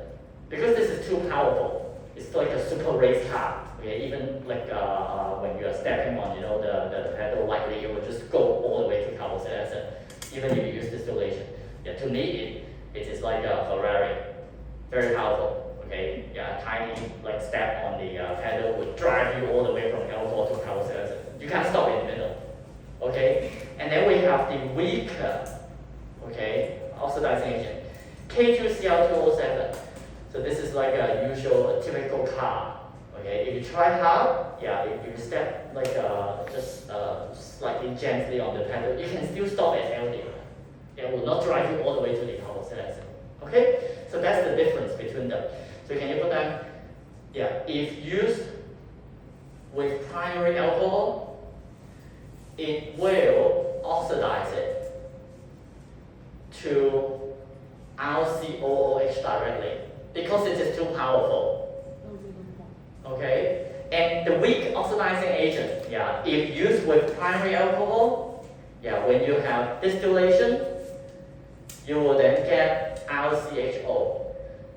Because this is too powerful, it's like a super race car. Okay, even like when you are stepping on, the pedal lightly, it will just go all the way to carboxylic acid, even if you use distillation. Yeah, to me, it is like a Ferrari, very powerful. Okay, yeah, a tiny like step on the pedal would drive you all the way from can't stop in the middle. Okay? And then we have the weaker, okay, oxidizing agent, K2Cl2O7. So this is like a usual, a typical car. Okay, if you try hard, yeah, if you step like just slightly gently on the pedal, you can still stop at LD. It will not drive you all the way to the carboxylic. Okay, so that's the difference between them. So can you put down? Yeah, if used with primary alcohol, it will oxidize it to RCOOH directly because it is too powerful. Okay, and the weak oxidizing agent, yeah, if used with primary alcohol, yeah, when you have distillation, you will then get RCHO.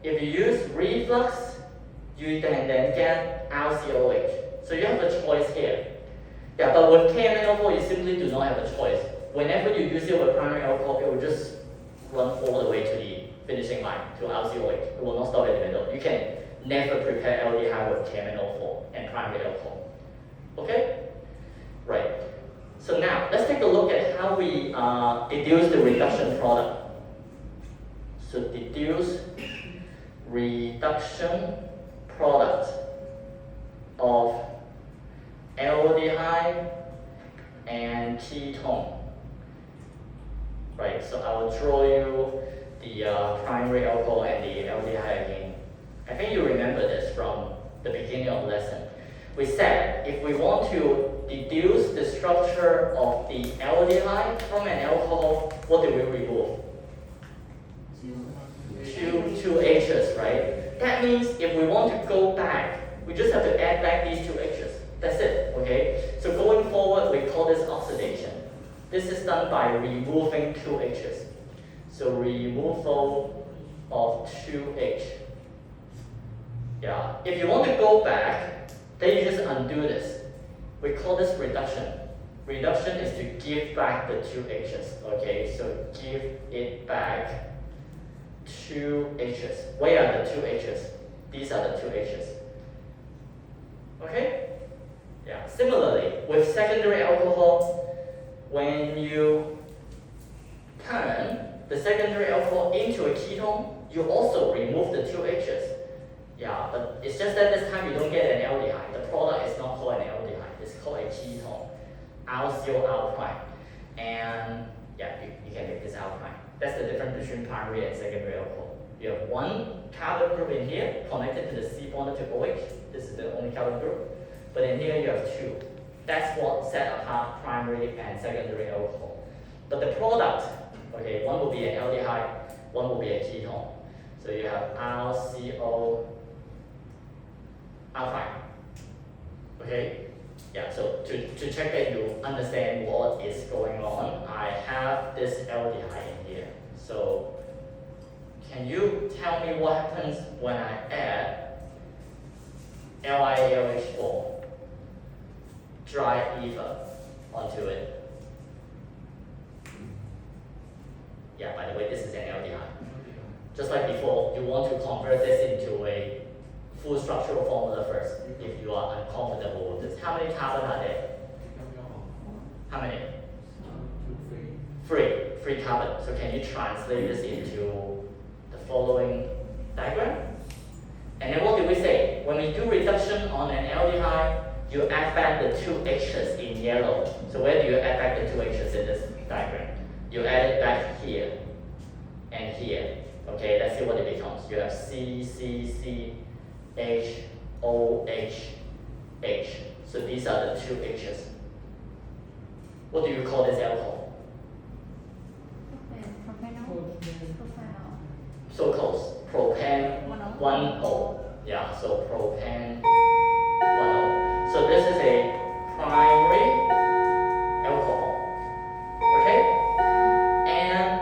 If you use reflux, you then get RCOH. So you have a choice here. Yeah, but with KMNO4, you simply do not have a choice. Whenever you use it with primary alcohol, it will just run all the way to the finishing line, to RCOH. It will not stop in the middle. You can never prepare aldehyde with KMNO4 and primary alcohol. Okay? Right. So now, let's take a look at how we deduce the reduction product. So deduce reduction product of aldehyde and ketone. Right, so I will draw you the primary alcohol and the aldehyde again. I think you remember this from the beginning of the lesson. We said if we want to deduce the structure of the aldehyde from an alcohol, what do we remove? Two H's, right? That means if we want to go back, we just have to add back these two H's. That's it, okay? So going forward, we call this oxidation. This is done by removing two H's. So removal of two H. Yeah, if you want to go back, then you just undo this. We call this reduction. Reduction is to give back the two H's, okay? So give it back two H's. Where are the two H's? These are the two H's. Okay? Yeah. Similarly, with secondary alcohol, when you turn the secondary alcohol into a ketone, you also remove the two H's. Yeah, but it's just that this time you don't get an aldehyde. The product is not called an aldehyde, it's called a ketone. RCOR prime. And yeah, you can take this out prime. That's the difference between primary and secondary alcohol. You have one carbon group in here connected to the C bonded to OH. This is the only carbon group. But in here you have two. That's what set apart primary and secondary alcohol. But the product, okay, one will be an aldehyde, one will be a ketone. So you have RCO R prime. Okay? Yeah, so to check that you understand what is going on, I have this aldehyde in here. So can you tell me what happens when I add LiAlH4, dry ether, onto it? Yeah, by the way, this is an aldehyde. Just like before, you want to convert this into a full structural formula first, if you are uncomfortable with this. How many carbon are there? How many? Three carbon. So can you translate this into the following diagram? And then what do we say? When we do reduction on an aldehyde, you add back the two H's in yellow. So where do you add back the two H's in this diagram? You add it back here and here. Okay, let's see what it becomes. You have C, C, C, H, O, H, H. So these are the two H's. What do you call this alcohol? So close. Propan 1O. Yeah, so propan 1O. So this is a primary alcohol. Okay? And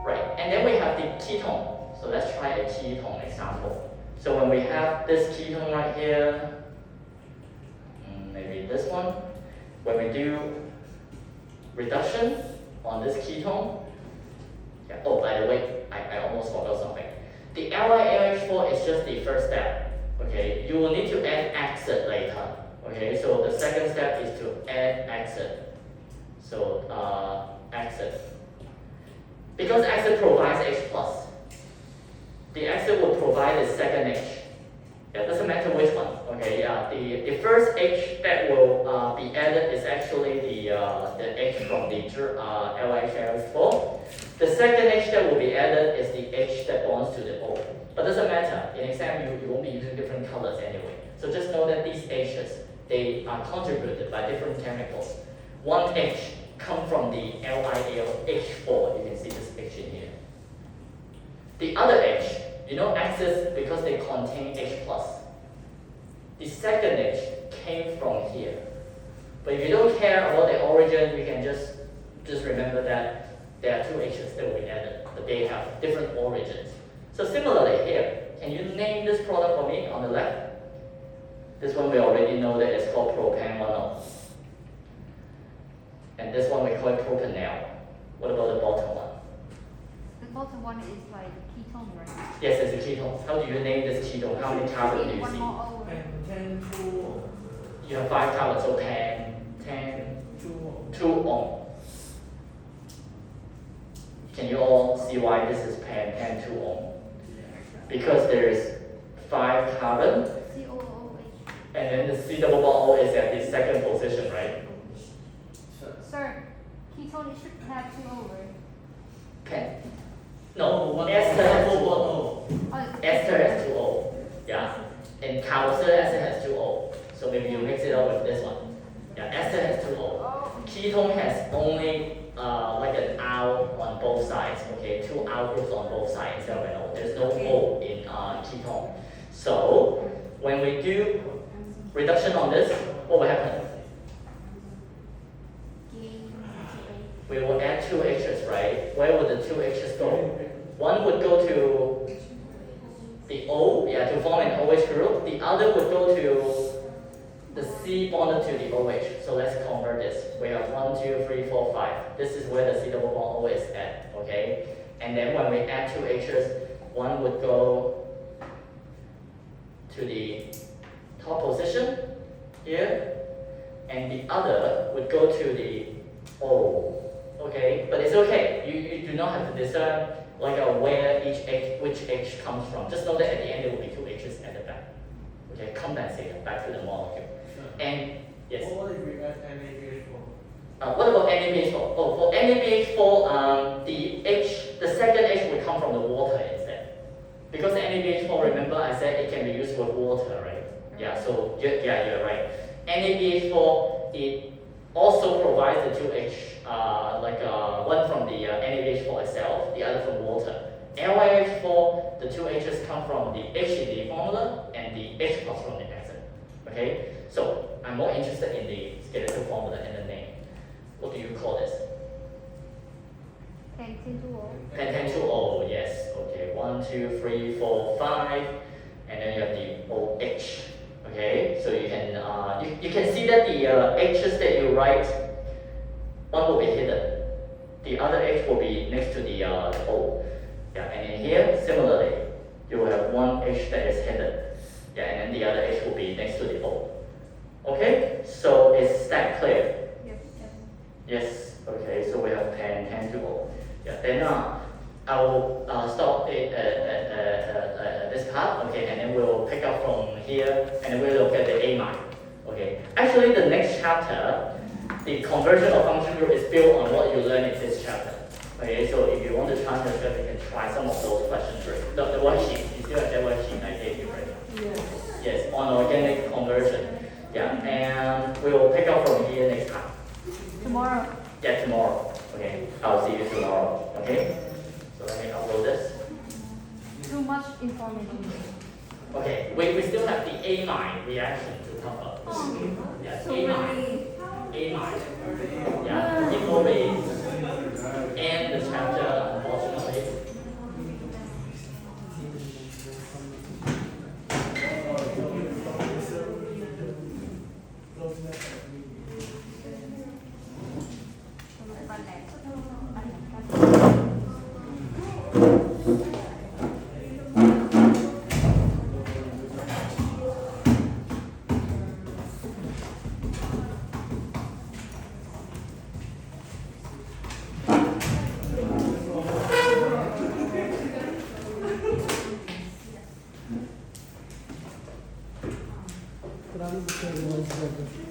right, and then we have the ketone. So let's try a ketone example. So when we have this ketone right here, maybe this one, when we do reduction on this ketone, yeah, oh, by the way, I almost forgot something. The LiAlH4 is just the first step. Okay, you will need to add acid later. Okay, so the second step is to add exit. So exit. Because exit provides H plus, the exit will provide the second H. Yeah, doesn't matter which one. Okay, yeah, the first H that will be added is actually the H from the LHL4. The second H that will be added is the H that bonds to the O. But doesn't matter. In exam, you won't be using different colors anyway. So just know that these H's, they are contributed by different chemicals. One H comes from the LILH4. You can see this H in here. The other H, you know X's because they contain H plus. The second H came from here. But if you don't care about the origin, you can just remember that there are two H's that will be added, but they have different origins. So similarly here, can you name this product for me on the left? This one we already know that it's called propan-1-O. And this one we call it propanol. What about the bottom one? The bottom one is like ketone, right? Yes, it's a ketone. How do you name this ketone? How many carbons do you One see? more O. You have 5 carbons, so two on. Can you all see why this is pan 2 on? Because there is 5 carbon, COOH. and then the C double bond O is at the second position, right? Sir, ketone it should have 2 O, right? Pan. No, ester has 2 O. Oh, Ester has 2 O. Yeah. And carboxylic acid has 2 O. So maybe you mix it up with this one. Yeah, ester has 2 O. Ketone has only like an R on both sides. Okay, 2 R groups on both sides instead of an O. There's no O in ketone. So when we do reduction on this, what will happen? We will add 2 H's, right? Where would the 2 H's go? One would go to the O, yeah, to form an OH group. The other would go to the C bonded to the OH. So let's convert this. We have 1, 2, 3, 4, 5. This is where the C double bond O is at, okay? And then when we add 2 H's, one would go to the top position here, and the other would go to the O. Okay, but it's okay. You do not have to discern like where which H comes from. Just know that at the end there will be 2 H's at the back. Okay, condensate back to the molecule. And yes. What if we add NaBH4? What about NaBH4? Oh, for NaBH4, the second H will come from the water instead. Because NaBH4, remember I said it can be used with water, right? Yeah, so you're right. NaBH4, it also provides the 2H, one from the NaBH4 itself, the other from water. LiH4, the 2 H's come from the H in the formula and the H plus from the acid. Okay, so I'm more interested in the skeletal formula and the name. What do you call this? Pentaene-2O, yes. Okay, 1, 2, 3, 4, 5, and then you have the OH. Okay, so you can you can see that the H's that you write, one will be hidden. The other H will be next to the O. Yeah, and in here, similarly, you will have one H that is hidden. Yeah, and then the other H will be next to the O. Okay, so is that clear? Yes. Yes. Okay, so we have Pentaene-2O. Yeah, then I will stop it at this part. Okay, and then we'll pick up from here, and then we'll look at the amine. Okay, actually, the next chapter, the conversion of function group is built on what you learn in this chapter. Okay, so if you want to try this, you can try some of those questions. Right? The worksheet, you still have that worksheet I gave you, right? Yes. Yes, on organic conversion. Yeah, and we will pick up from here next time. Tomorrow. Yeah, tomorrow. Okay, I'll see you tomorrow. Okay, so let me upload this. Too much information. Okay, we still have the amine reaction to cover. Yeah, So amine. Amine. Yeah, before we end the chapter, unfortunately. Bye.